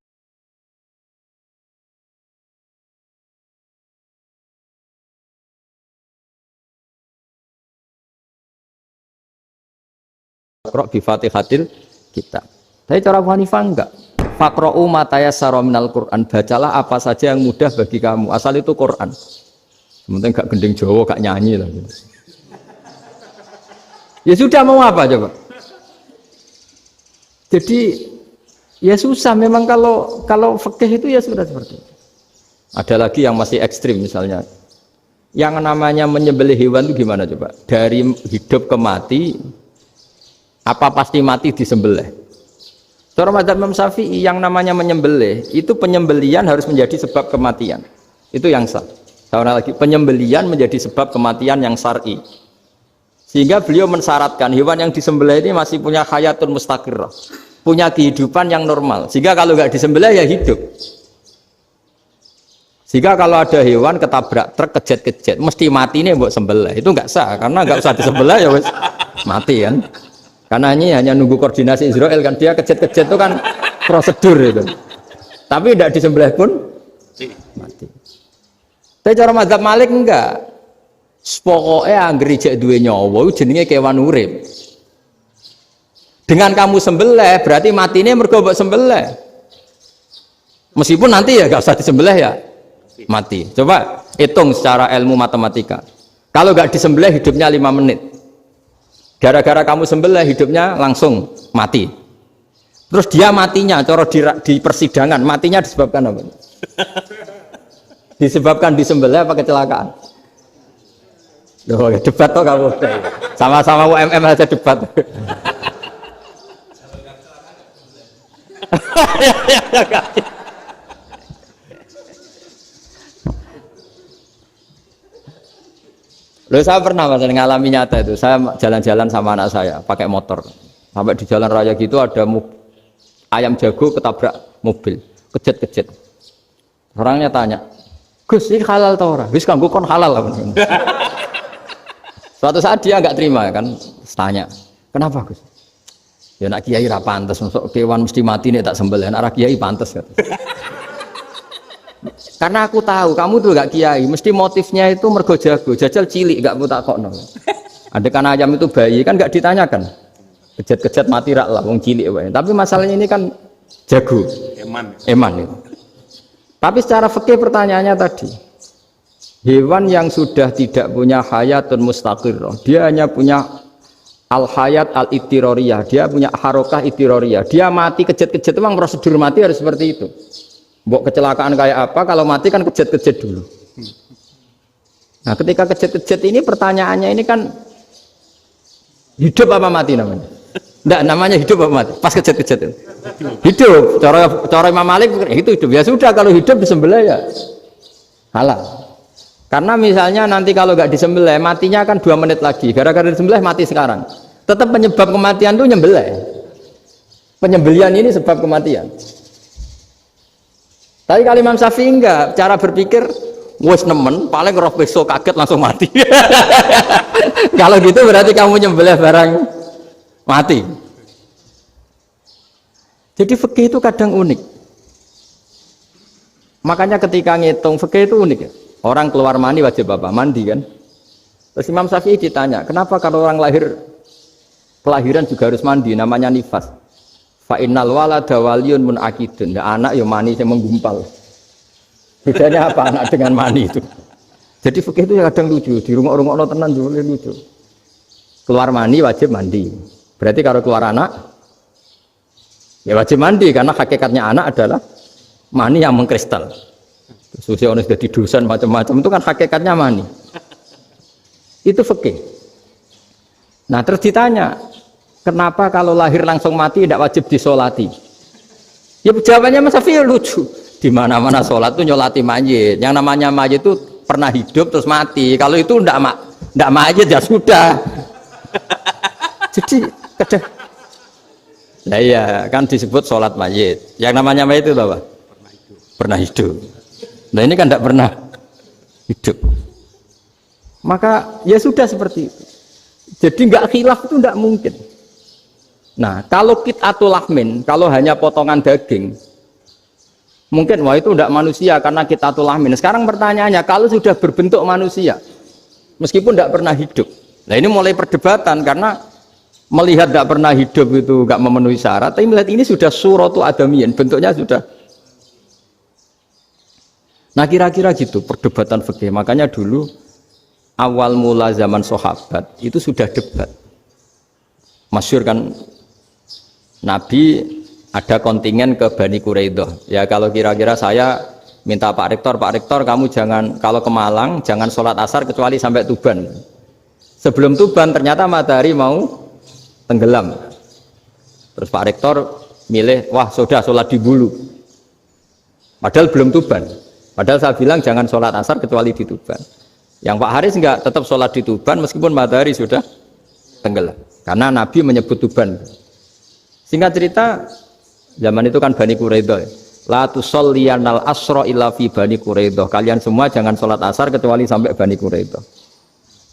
Qra' bi Fatihatil kitab. Tapi cara Abu Hanifah enggak. Faqra'u ma tayassara minal Qur'an, bacalah apa saja yang mudah bagi kamu, asal itu Qur'an. Sementing gak gending Jawa, gak nyanyi lah gitu. Ya sudah mau apa coba? Jadi ya susah memang kalau fikih itu ya sudah seperti itu. Ada lagi yang masih ekstrim misalnya. Yang namanya menyembelih hewan itu gimana coba? Dari hidup ke mati apa pasti mati disembelih? Cara mazhab Imam Syafi'i yang namanya menyembelih itu penyembelian harus menjadi sebab kematian. Itu yang sah. Seorang lagi penyembelian menjadi sebab kematian yang syar'i. Sehingga beliau mensyaratkan hewan yang disembelih ini masih punya hayatun mustaqirrah, punya kehidupan yang normal. Sehingga kalau nggak disembelih ya hidup. Sehingga kalau ada hewan ketabrak truk kejet-kejet mesti mati ini buat sembelih. Itu nggak sah karena nggak usah disembelih ya wes mati kan. Karena ini hanya nunggu koordinasi Israel kan, dia kejet-kejet itu kan prosedur itu. Tapi tidak disembelih pun mati. Tapi cara mazhab Malik enggak. Pokoknya anggere jek duwe nyawa jenenge kewan urip. Dengan kamu sembelih berarti matine mergo mbok sembelih. Meskipun nanti ya enggak usah disembelih ya mati. Coba hitung secara ilmu matematika. Kalau enggak disembelih hidupnya 5 menit. Gara-gara kamu sembelih hidupnya langsung mati. Terus dia matinya, cara di persidangan matinya disebabkan apa? Disebabkan disembelih apa kecelakaan? Loh, debat toh kamu. Sama-sama UMM aja debat. Loh, saya pernah Mas ngalami nyata itu. Saya jalan-jalan sama anak saya pakai motor. Sampai di jalan raya gitu ada ayam jago ketabrak mobil, kejet-kejet. Orangnya tanya, "Gus, ini halal tau ora?" "Wis kanggo kon halal." Suatu saat dia enggak terima kan, tanya, "Kenapa, Gus?" "Ya nak kiai ra pantes, mosok kewan mesti mati nek tak sembelih, nak kiai pantes." Kata. Karena aku tahu kamu tuh gak kiai, mesti motifnya itu mergo jago, jajal cilik gak mau takokno. Adekan ayam itu bayi kan gak ditanyakan. Kejet-kejet mati rak lah wong cilik wae. Tapi masalahnya ini kan jago. Eman itu. Tapi secara fikih pertanyaannya tadi. Hewan yang sudah tidak punya hayatun mustaqirrah, dia hanya punya al-hayat al-ittiroriyah, dia punya harokah ittiroriyah. Dia mati kejet-kejet memang prosedur mati harus seperti itu. Mbok kecelakaan kayak apa, kalau mati kan kejet-kejet dulu. Nah ketika kejet-kejet ini pertanyaannya ini kan hidup apa mati namanya? Enggak, namanya hidup apa mati? Pas kejet-kejet itu hidup. Cara Imam Malik itu hidup. Ya sudah, kalau hidup disembelih ya halal. Karena misalnya nanti kalau nggak disembelih matinya kan 2 menit lagi. Gara-gara disembelih mati sekarang. Tetap penyebab kematian itu nyembelih. Penyembelian ini sebab kematian. Tapi kalau Imam Syafi'i enggak, cara berpikir wes nemen, paling roh besok kaget langsung mati. Kalau gitu berarti kamu nyembelih barang mati. Jadi fikih itu kadang unik. Makanya ketika ngitung fikih itu unik ya. Orang keluar mani wajib apa? Mandi kan. Terus Imam Syafi'i ditanya, kenapa kalau orang lahir kelahiran juga harus mandi? Namanya nifas. Fa innal walada waliyun munakidun. Ya, anak ya mani yang menggumpal. Bedanya apa anak dengan mani itu? Jadi fikih itu ya kadang lucu, di rumah-rumah tenan juga lucu. Keluar mani wajib mandi. Berarti kalau keluar anak ya wajib mandi karena hakikatnya anak adalah mani yang mengkristal. Susi ono sudah didusan macam-macam itu kan hakikatnya mani. Itu fikih. Nah, terus ditanya, kenapa kalau lahir langsung mati tidak wajib disolati? Ya jawabannya Mas Syafi'i lucu. Di mana-mana sholat itu nyolati mayit. Yang namanya mayit itu pernah hidup terus mati. Kalau itu tidak mayit ya sudah. Jadi kadang, nah iya kan disebut sholat mayit. Yang namanya mayit itu apa? Pernah hidup. Nah ini kan tidak pernah hidup. Maka ya sudah seperti itu. Jadi nggak khilaf itu tidak mungkin. Nah, kalau qit'atul lahmin, kalau hanya potongan daging, mungkin wah itu tidak manusia karena qit'atul lahmin. Sekarang pertanyaannya, kalau sudah berbentuk manusia, meskipun tidak pernah hidup, nah ini mulai perdebatan karena melihat tidak pernah hidup itu nggak memenuhi syarat, tapi melihat ini sudah suratu adamiyin, bentuknya sudah. Nah kira-kira gitu perdebatan fikih. Makanya dulu awal mula zaman sahabat itu sudah debat. Masyhur kan Nabi ada kontingen ke Bani Quraidah. Ya kalau kira-kira saya minta Pak Rektor kamu jangan kalau ke Malang jangan sholat asar kecuali sampai Tuban. Sebelum Tuban ternyata matahari mau tenggelam. Terus Pak Rektor milih, wah sudah sholat di Bulu. Padahal belum Tuban. Padahal saya bilang jangan sholat asar kecuali di Tuban. Yang Pak Haris enggak, tetap sholat di Tuban meskipun matahari sudah tenggelam. Karena Nabi menyebut Tuban. Singkat cerita, zaman itu kan Bani Quraidah. La tusolliyanal asra illa fi Bani Quraidah. Kalian semua jangan sholat asar kecuali sampai Bani Quraidah.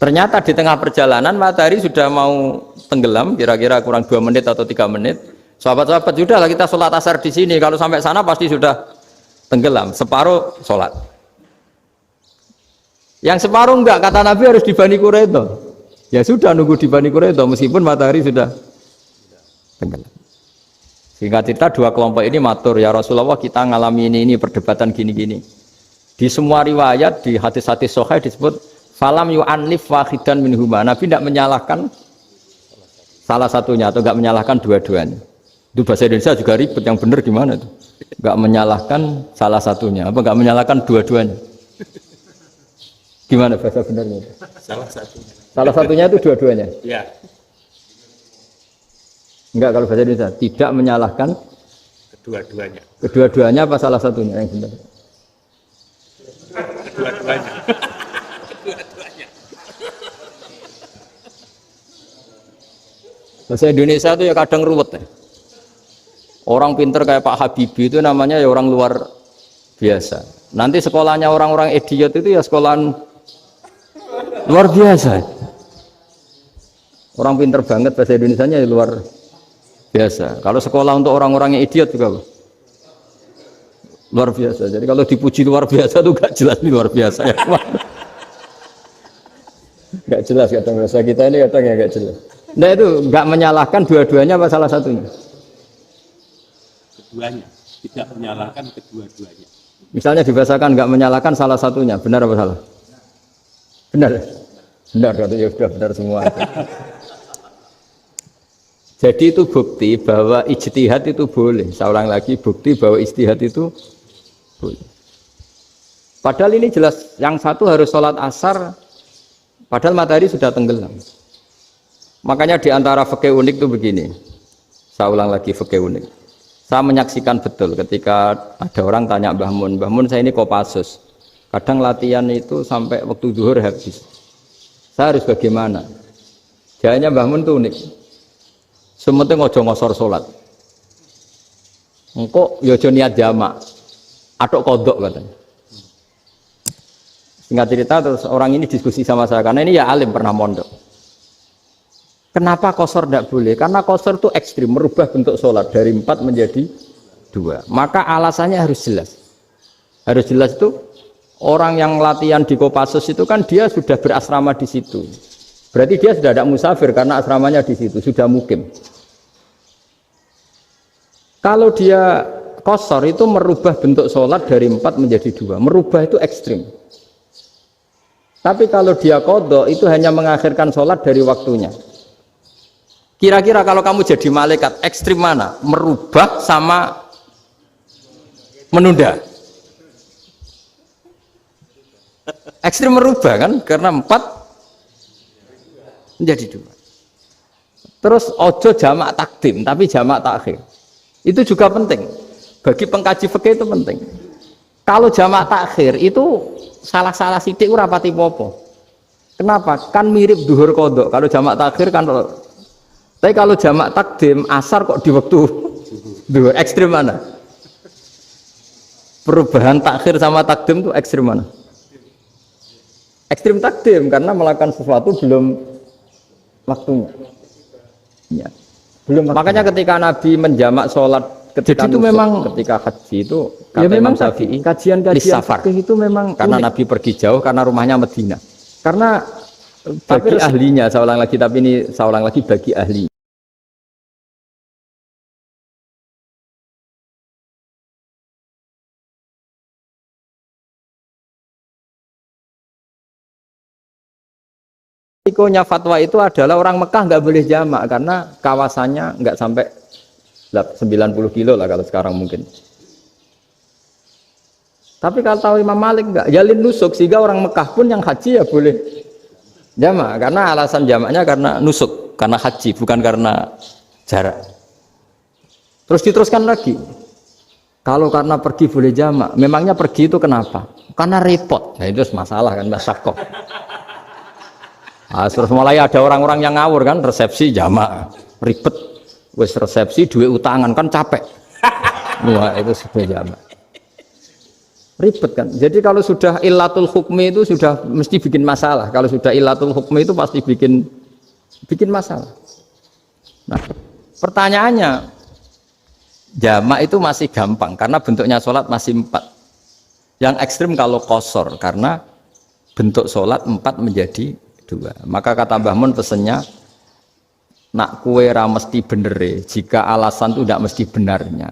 Ternyata di tengah perjalanan matahari sudah mau tenggelam, kira-kira kurang 2 menit atau 3 menit. Sahabat-sahabat, sudahlah kita sholat asar di sini. Kalau sampai sana pasti sudah tenggelam. Separuh sholat. Yang separuh enggak, kata Nabi harus di Bani Quraidah. Ya sudah nunggu di Bani Quraidah meskipun matahari sudah tenggelam. Sehingga cerita 2 kelompok ini matur, ya Rasulullah kita ngalami ini perdebatan gini-gini. Di semua riwayat di hadis-hadis sahih disebut falam yu'annif wahidan minhuma. Nabi tidak menyalahkan salah satunya atau enggak menyalahkan dua-duanya. Itu bahasa Indonesia juga ribet, yang benar gimana itu? Enggak menyalahkan salah satunya, apa enggak menyalahkan dua-duanya? Gimana bahasa benarnya? Salah satunya. Salah satunya itu dua-duanya. Ya. Enggak, kalau bahasa Indonesia tidak menyalahkan Dua-duanya. Kedua-duanya apa salah satunya yang benar? Kedua-duanya. Kedua-duanya. Bahasa Indonesia itu ya kadang ruwet ya. Orang pinter kayak Pak Habibie itu namanya ya orang luar biasa. Nanti sekolahnya orang-orang idiot itu ya sekolahan luar biasa. Orang pinter banget bahasa Indonesianya ya luar biasa. Kalau sekolah untuk orang-orang yang idiot juga luar biasa. Jadi kalau dipuji luar biasa itu gak jelas ini luar biasa ya. Gak jelas kadang bahasa kita ini kadang ya gak jelas. Nah itu gak menyalahkan dua-duanya apa salah satunya? Keduanya. Tidak menyalahkan kedua-duanya. Misalnya dibahasakan gak menyalahkan salah satunya, benar apa salah? Benar. Benar katanya sudah benar semua. Jadi itu bukti bahwa ijtihad itu boleh. Saya ulang lagi, bukti bahwa ijtihad itu boleh. Padahal ini jelas, yang satu harus sholat asar, padahal matahari sudah tenggelam. Makanya di antara fikih unik itu begini. Saya ulang lagi fikih unik. Saya menyaksikan betul ketika ada orang tanya Mbah Mun saya ini Kopassus. Kadang latihan itu sampai waktu zuhur habis. Saya harus bagaimana? Jawabnya Mbah Mun itu unik. Sementing ojo ngosor sholat. Engkau yojo niat jamak, atok kodok katanya. Singkat cerita terus orang ini diskusi sama saya karena ini ya alim pernah mondok. Kenapa kosor tidak boleh? Karena kosor itu ekstrim, merubah bentuk sholat dari 4 menjadi 2. Maka alasannya harus jelas. Harus jelas itu orang yang latihan di Kopassus itu kan dia sudah berasrama di situ. Berarti dia sudah tidak musafir karena asramanya di situ, sudah mukim. Kalau dia kosor itu merubah bentuk sholat dari 4 menjadi 2. Merubah itu ekstrim. Tapi kalau dia qadha itu hanya mengakhirkan sholat dari waktunya. Kira-kira kalau kamu jadi malaikat, ekstrim mana? Merubah sama menunda? Ekstrim merubah kan? Karena 4 menjadi 2. Terus ojo jamak takdim, tapi jamak takhir. Itu juga penting. Bagi pengkaji fikih itu penting. Kalau jamak takhir itu salah-salah sidik ora pati popo. Kenapa? Kan mirip duhur qadha. Kalau jamak takhir kan. Tapi kalau jamak takdim asar kok di waktu duhur, ekstrim mana? Perubahan takhir sama takdim itu ekstrim mana? Ekstrim takdim karena melakukan sesuatu belum waktunya. Ya. Belum. Makanya ketika Nabi menjamak sholat ketika itu memang ketika haji itu kata ya Imam Syafi'i kajian-kajian fikih itu memang karena unik. Nabi pergi jauh karena rumahnya Madinah. Karena bagi ahlinya, saya ulang lagi tapi ini saya ulang lagi bagi ahli. Risikonya fatwa itu adalah orang Mekah nggak boleh jamak karena kawasannya nggak sampai 90 kilo lah kalau sekarang mungkin. Tapi kalau tahu Imam Malik nggak, jalin nusuk sehingga orang Mekah pun yang haji ya boleh jamak karena alasan jamaknya karena nusuk, karena haji bukan karena jarak. Terus diteruskan lagi. Kalau karena pergi boleh jamak, memangnya pergi itu kenapa? Karena repot. Ya itu masalah kan masyakoh. Nah, terus mulai ada orang-orang yang ngawur kan resepsi jamak ribet, wes resepsi duit utangan kan capek. Wah itu sudah jamak ribet kan. Jadi kalau sudah illatul hukmi itu sudah mesti bikin masalah. Kalau sudah illatul hukmi itu pasti bikin masalah. Nah pertanyaannya jamak itu masih gampang karena bentuknya sholat masih 4. Yang ekstrim kalau qasar karena bentuk sholat 4 menjadi 2. Maka kata Mbah Mun pesennya nak kue ra mesti bener jika alasan itu tidak mesti benarnya.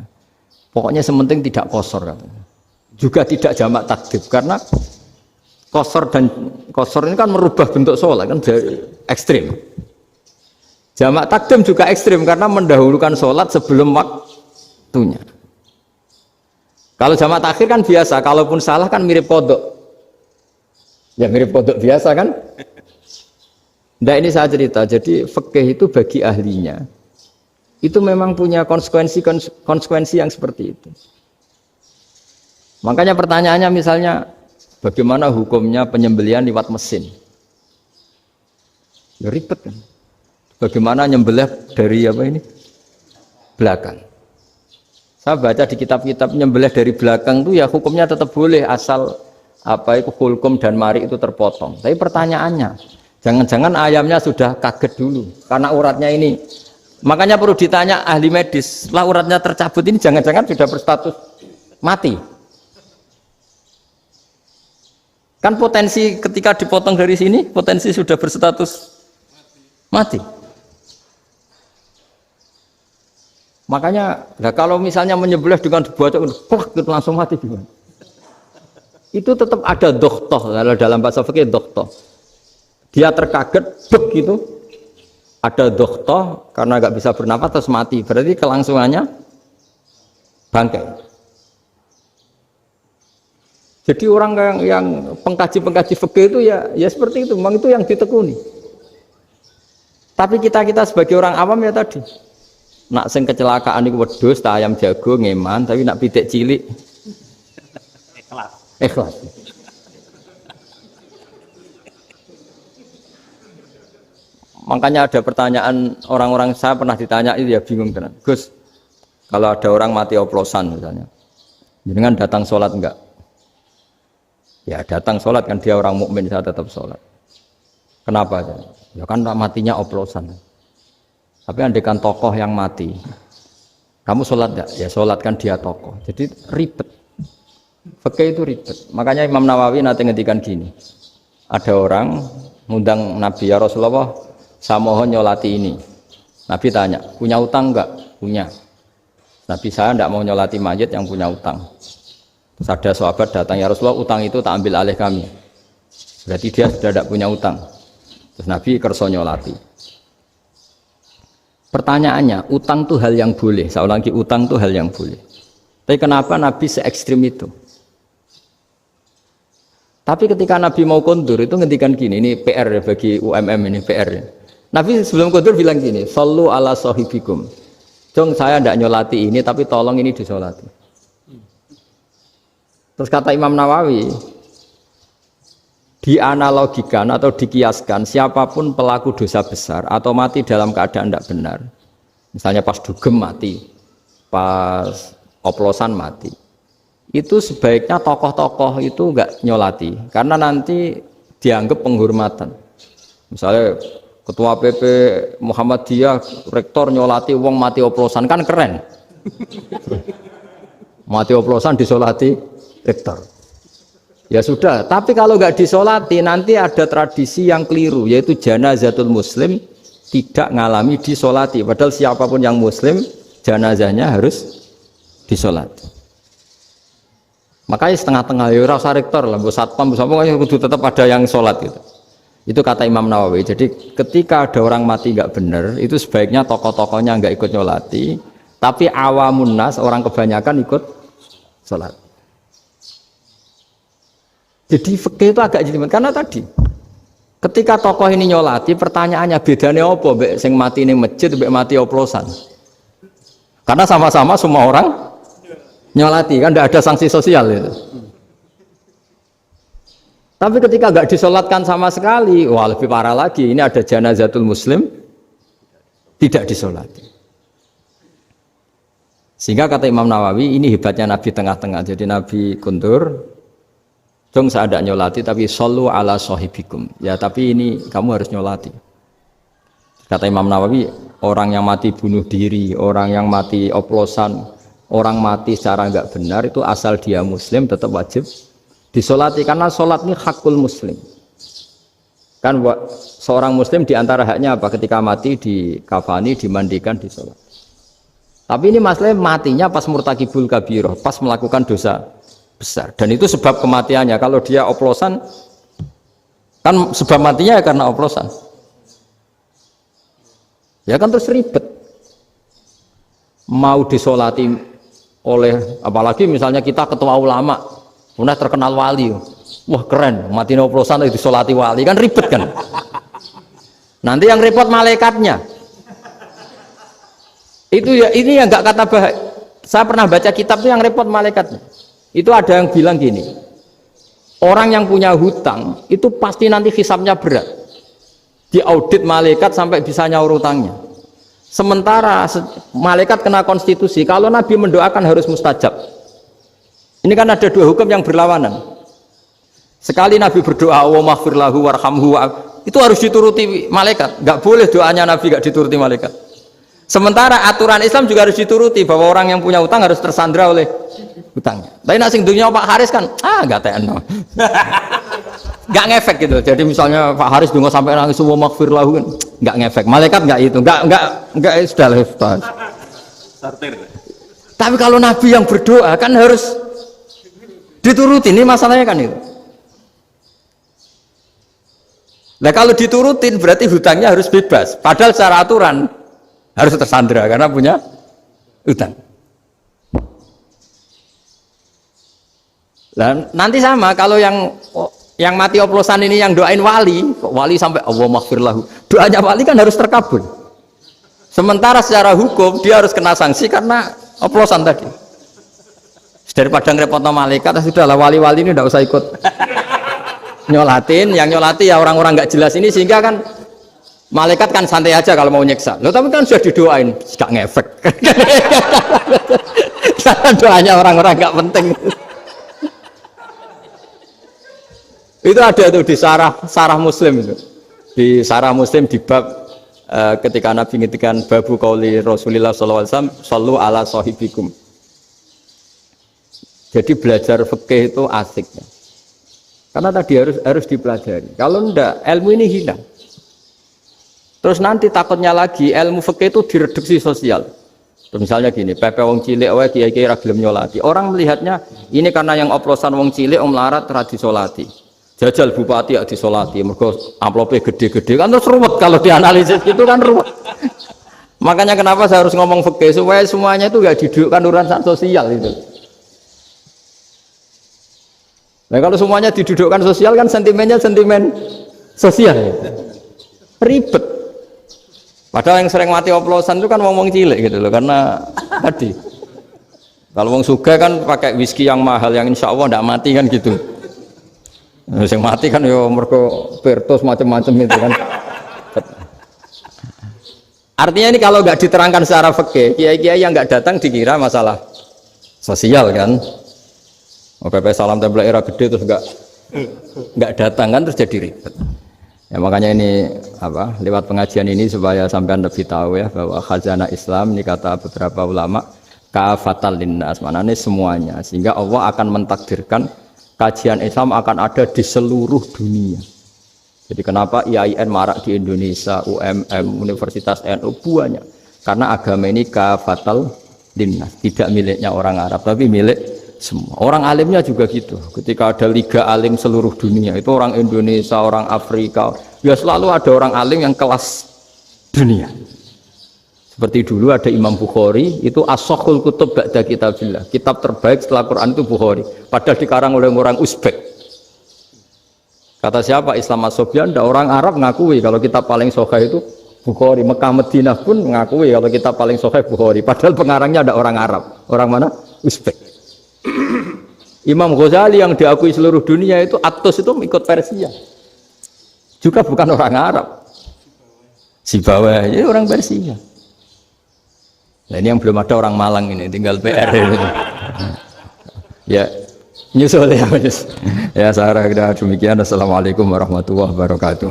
Pokoknya sementing tidak qasar katanya. Juga tidak jamak takdim karena qasar ini kan merubah bentuk sholat kan ekstrim. Jamak takdim juga ekstrim karena mendahulukan sholat sebelum waktunya. Kalau jamak takhir kan biasa, kalaupun salah kan mirip kodok. Ya mirip kodok biasa kan? Nah ini saya cerita, jadi fikih itu bagi ahlinya. itu memang punya konsekuensi yang seperti itu. Makanya pertanyaannya misalnya bagaimana hukumnya penyembelihan lewat mesin? Ya ribet kan. Bagaimana nyembelih dari apa ini? Belakang. Saya baca di kitab-kitab nyembelih dari belakang itu ya hukumnya tetap boleh asal apa itu hulkum dan mari itu terpotong. Tapi pertanyaannya, jangan-jangan ayamnya sudah kaget dulu karena uratnya ini. Makanya perlu ditanya ahli medis, setelah uratnya tercabut ini jangan-jangan sudah berstatus mati. Kan potensi ketika dipotong dari sini, potensi sudah berstatus mati. Makanya, nah kalau misalnya menyembelih dengan dibaca, itu langsung mati gimana? Itu tetap ada dokhtoh, kalau dalam bahasa fikih dokhtoh. Dia terkaget, begitu, ada dokhtoh karena nggak bisa bernafas terus mati. Berarti kelangsungannya bangkai. Jadi orang yang pengkaji fikih itu ya seperti itu, memang itu yang ditekuni. Tapi kita sebagai orang awam ya tadi. Nak sing kecelakaan iku wedhus ta ayam jago ngeman, tapi nak pitik cilik ikhlas. Makanya ada pertanyaan orang-orang, saya pernah ditanya itu ya bingung tenan. Gus, kalau ada orang mati oplosan misalnya, jenengan datang sholat enggak? Ya datang sholat kan, dia orang mukmin, saya tetap sholat. Kenapa? Ya kan matinya oplosan. Tapi andekan tokoh yang mati, kamu sholat enggak? Ya sholat kan dia tokoh. Jadi ribet. Fikih itu ribet. Makanya Imam Nawawi nanti ngendikan gini. Ada orang ngundang Nabi, ya Rasulullah, saya mohon nyolati ini. Nabi tanya, punya utang enggak? Punya. Nabi, saya enggak mau nyolati mayit yang punya utang. Terus ada sahabat datang, ya Rasulullah, utang itu tak ambil alih kami. Berarti dia sudah tidak punya utang. Terus Nabi kerso nyolati. Pertanyaannya, utang itu hal yang boleh. Saya ulangi, utang itu hal yang boleh. Tapi kenapa Nabi se-ekstrim itu? Tapi ketika Nabi mau kondur itu ngendikan gini, ini PR ya bagi UMM ini PR ya. Nabi sebelum kondur bilang gini, sallu ala sahibikum. Jong saya tidak nyolati ini, tapi tolong ini disolati. Terus kata Imam Nawawi, dianalogikan atau dikiaskan siapapun pelaku dosa besar atau mati dalam keadaan tidak benar, misalnya pas dugem mati, pas oplosan mati, itu sebaiknya tokoh-tokoh itu enggak nyolati karena nanti dianggap penghormatan. Misalnya ketua PP Muhammadiyah rektor nyolati wong mati oplosan, kan keren. Mati oplosan disolati rektor. Ya sudah, tapi kalau nggak disolati nanti ada tradisi yang keliru, yaitu janazatul muslim tidak ngalami disolati. Padahal siapapun yang muslim, janazahnya harus disolati. Makanya setengah-tengah, ya rasa rektor lah, bu satpam, bu satpam, kudu tetap ada yang sholat gitu. Itu kata Imam Nawawi. Jadi ketika ada orang mati nggak benar, itu sebaiknya tokoh-tokohnya nggak ikut nyolati, tapi awamun nas, orang kebanyakan ikut sholat. Jadi fikih itu agak jelimet karena tadi ketika tokoh ini nyolati, pertanyaannya bedanya apa mbek sing mati ning masjid mbek mati oplosan? Karena sama-sama semua orang nyolati, kan tidak ada sanksi sosial itu. Tapi ketika nggak disolatkan sama sekali, wah lebih parah lagi. Ini ada janazatul muslim tidak disolati. Sehingga kata Imam Nawawi, ini hebatnya Nabi tengah-tengah. Jadi Nabi kundur, jong saya tidak nyolati, tapi sallu ala sahibikum. Ya tapi ini kamu harus nyolati. Kata Imam Nawawi, orang yang mati bunuh diri, orang yang mati oplosan, orang mati secara nggak benar itu asal dia muslim tetap wajib disolati, karena sholat ini hakul muslim. Kan seorang muslim diantara haknya apa? Ketika mati dikafani, dimandikan, disolat. Tapi ini masalahnya matinya pas murtakibul kabiroh, pas melakukan dosa besar. Dan itu sebab kematiannya. Kalau dia oplosan, kan sebab matinya ya karena oplosan. Ya kan terus ribet. Mau disolati oleh, apalagi misalnya kita ketua ulama, udah terkenal wali, wah keren, mati oplosan itu disolati wali, kan ribet kan. Nanti yang repot malaikatnya. Itu ya ini yang nggak kata bahaya. Saya pernah baca kitab itu yang repot malaikatnya. Itu ada yang bilang gini, orang yang punya hutang itu pasti nanti hisabnya berat. Diaudit malaikat sampai bisa nyaur hutangnya. Sementara malaikat kena konstitusi, kalau Nabi mendoakan harus mustajab. Ini kan ada dua hukum yang berlawanan. Sekali Nabi berdoa, wa maghfir lahu warhamhu, itu harus dituruti malaikat. Nggak boleh doanya Nabi nggak dituruti malaikat. Sementara aturan Islam juga harus dituruti bahwa orang yang punya utang harus tersandra oleh utangnya. Tapi nak sing dunia Pak Haris kan, nggak TNO. Nggak ngefek gitu. Jadi misalnya Pak Haris dungo sampai nangis semua maghfir lahu kan, nggak ngefek. Malaikat nggak itu, nggak sudah lepas. Tapi kalau Nabi yang berdoa kan harus dituruti. Ini masalahnya kan itu. Nah kalau diturutin berarti hutangnya harus bebas. Padahal secara aturan harus tersandra karena punya hutang. Dan nanti sama kalau yang mati oplosan ini yang doain wali sampai Allah maghfir lahu. Doanya wali kan harus terkabul. Sementara secara hukum dia harus kena sanksi karena oplosan tadi. Daripada ngerepotno malaikat, sudahlah wali-wali ini tidak usah ikut nyolatin. Yang nyolati ya orang-orang nggak jelas ini, sehingga kan malaikat kan santai aja kalau mau nyeksa. Loh tapi kan sudah didoain, nggak ngefek. Karena doanya orang-orang nggak penting. Itu ada tuh di sarah Muslim itu. Di sarah Muslim di bab ketika Nabi ngintikan babu qauli Rasulullah sallallahu alaihi wasallam, shallu ala sahibikum. Jadi belajar fikih itu asik ya. Karena tadi harus dipelajari. Kalau enggak, ilmu ini hilang. Terus nanti takutnya lagi ilmu fikih itu direduksi sosial. Terus misalnya gini, pepe wong cilik wae kiai-kiai ra gelem nyolati. Orang melihatnya ini karena yang oplosan wong cilik om larat ra disolati. Jajal bupati ya disolati, mergo amplopnya gede-gede kan terus ruwet kalau dianalisis gitu kan ruwet. Makanya kenapa saya harus ngomong fikih supaya semuanya itu enggak didudukkan urusan sosial itu. Nah kalau semuanya didudukkan sosial kan sentimennya sentimen sosial ya. Ribet. Padahal yang sering mati oplosan itu kan ngomong cilik gitu loh, karena tadi kalau wong sugih kan pakai whisky yang mahal yang insya Allah tidak mati kan gitu. Yang mati kan yo mergo Pertos macam-macam itu kan. Artinya ini kalau nggak diterangkan secara fikih, kiai-kiai yang nggak datang dikira masalah sosial kan. PP salam tempel era gede terus nggak datang kan terus jadi ribet. Ya makanya ini lewat pengajian ini supaya sampean lebih tahu ya bahwa khazanah Islam ini kata beberapa ulama kafatal linnas, maknanya semuanya, sehingga Allah akan mentakdirkan kajian Islam akan ada di seluruh dunia. Jadi kenapa IAIN marak di Indonesia, UMM, Universitas NU banyak, karena agama ini kafatal linnas, tidak miliknya orang Arab tapi milik semua. Orang alimnya juga gitu. Ketika ada liga alim seluruh dunia, itu orang Indonesia, orang Afrika, ya selalu ada orang alim yang kelas dunia. Seperti dulu ada Imam Bukhari, itu as-sakhul kutub ba'da kitabillah. Kitab terbaik setelah Quran itu Bukhari. Padahal dikarang oleh orang Uzbek. Kata siapa? Islam As-Sobyan, ada orang Arab ngakui kalau kitab paling sahih itu Bukhari. Mekah Madinah pun ngakui kalau kitab paling sahih Bukhari. Padahal pengarangnya ada orang Arab. Orang mana? Uzbek. Imam Ghazali yang diakui seluruh dunia itu Atos itu ikut Persia, juga bukan orang Arab, Sibawah ini orang Persia. Nah ini yang belum ada orang Malang ini, tinggal PR ini. Ya nyusul ya ya saya kira demikian. Assalamualaikum warahmatullahi wabarakatuh.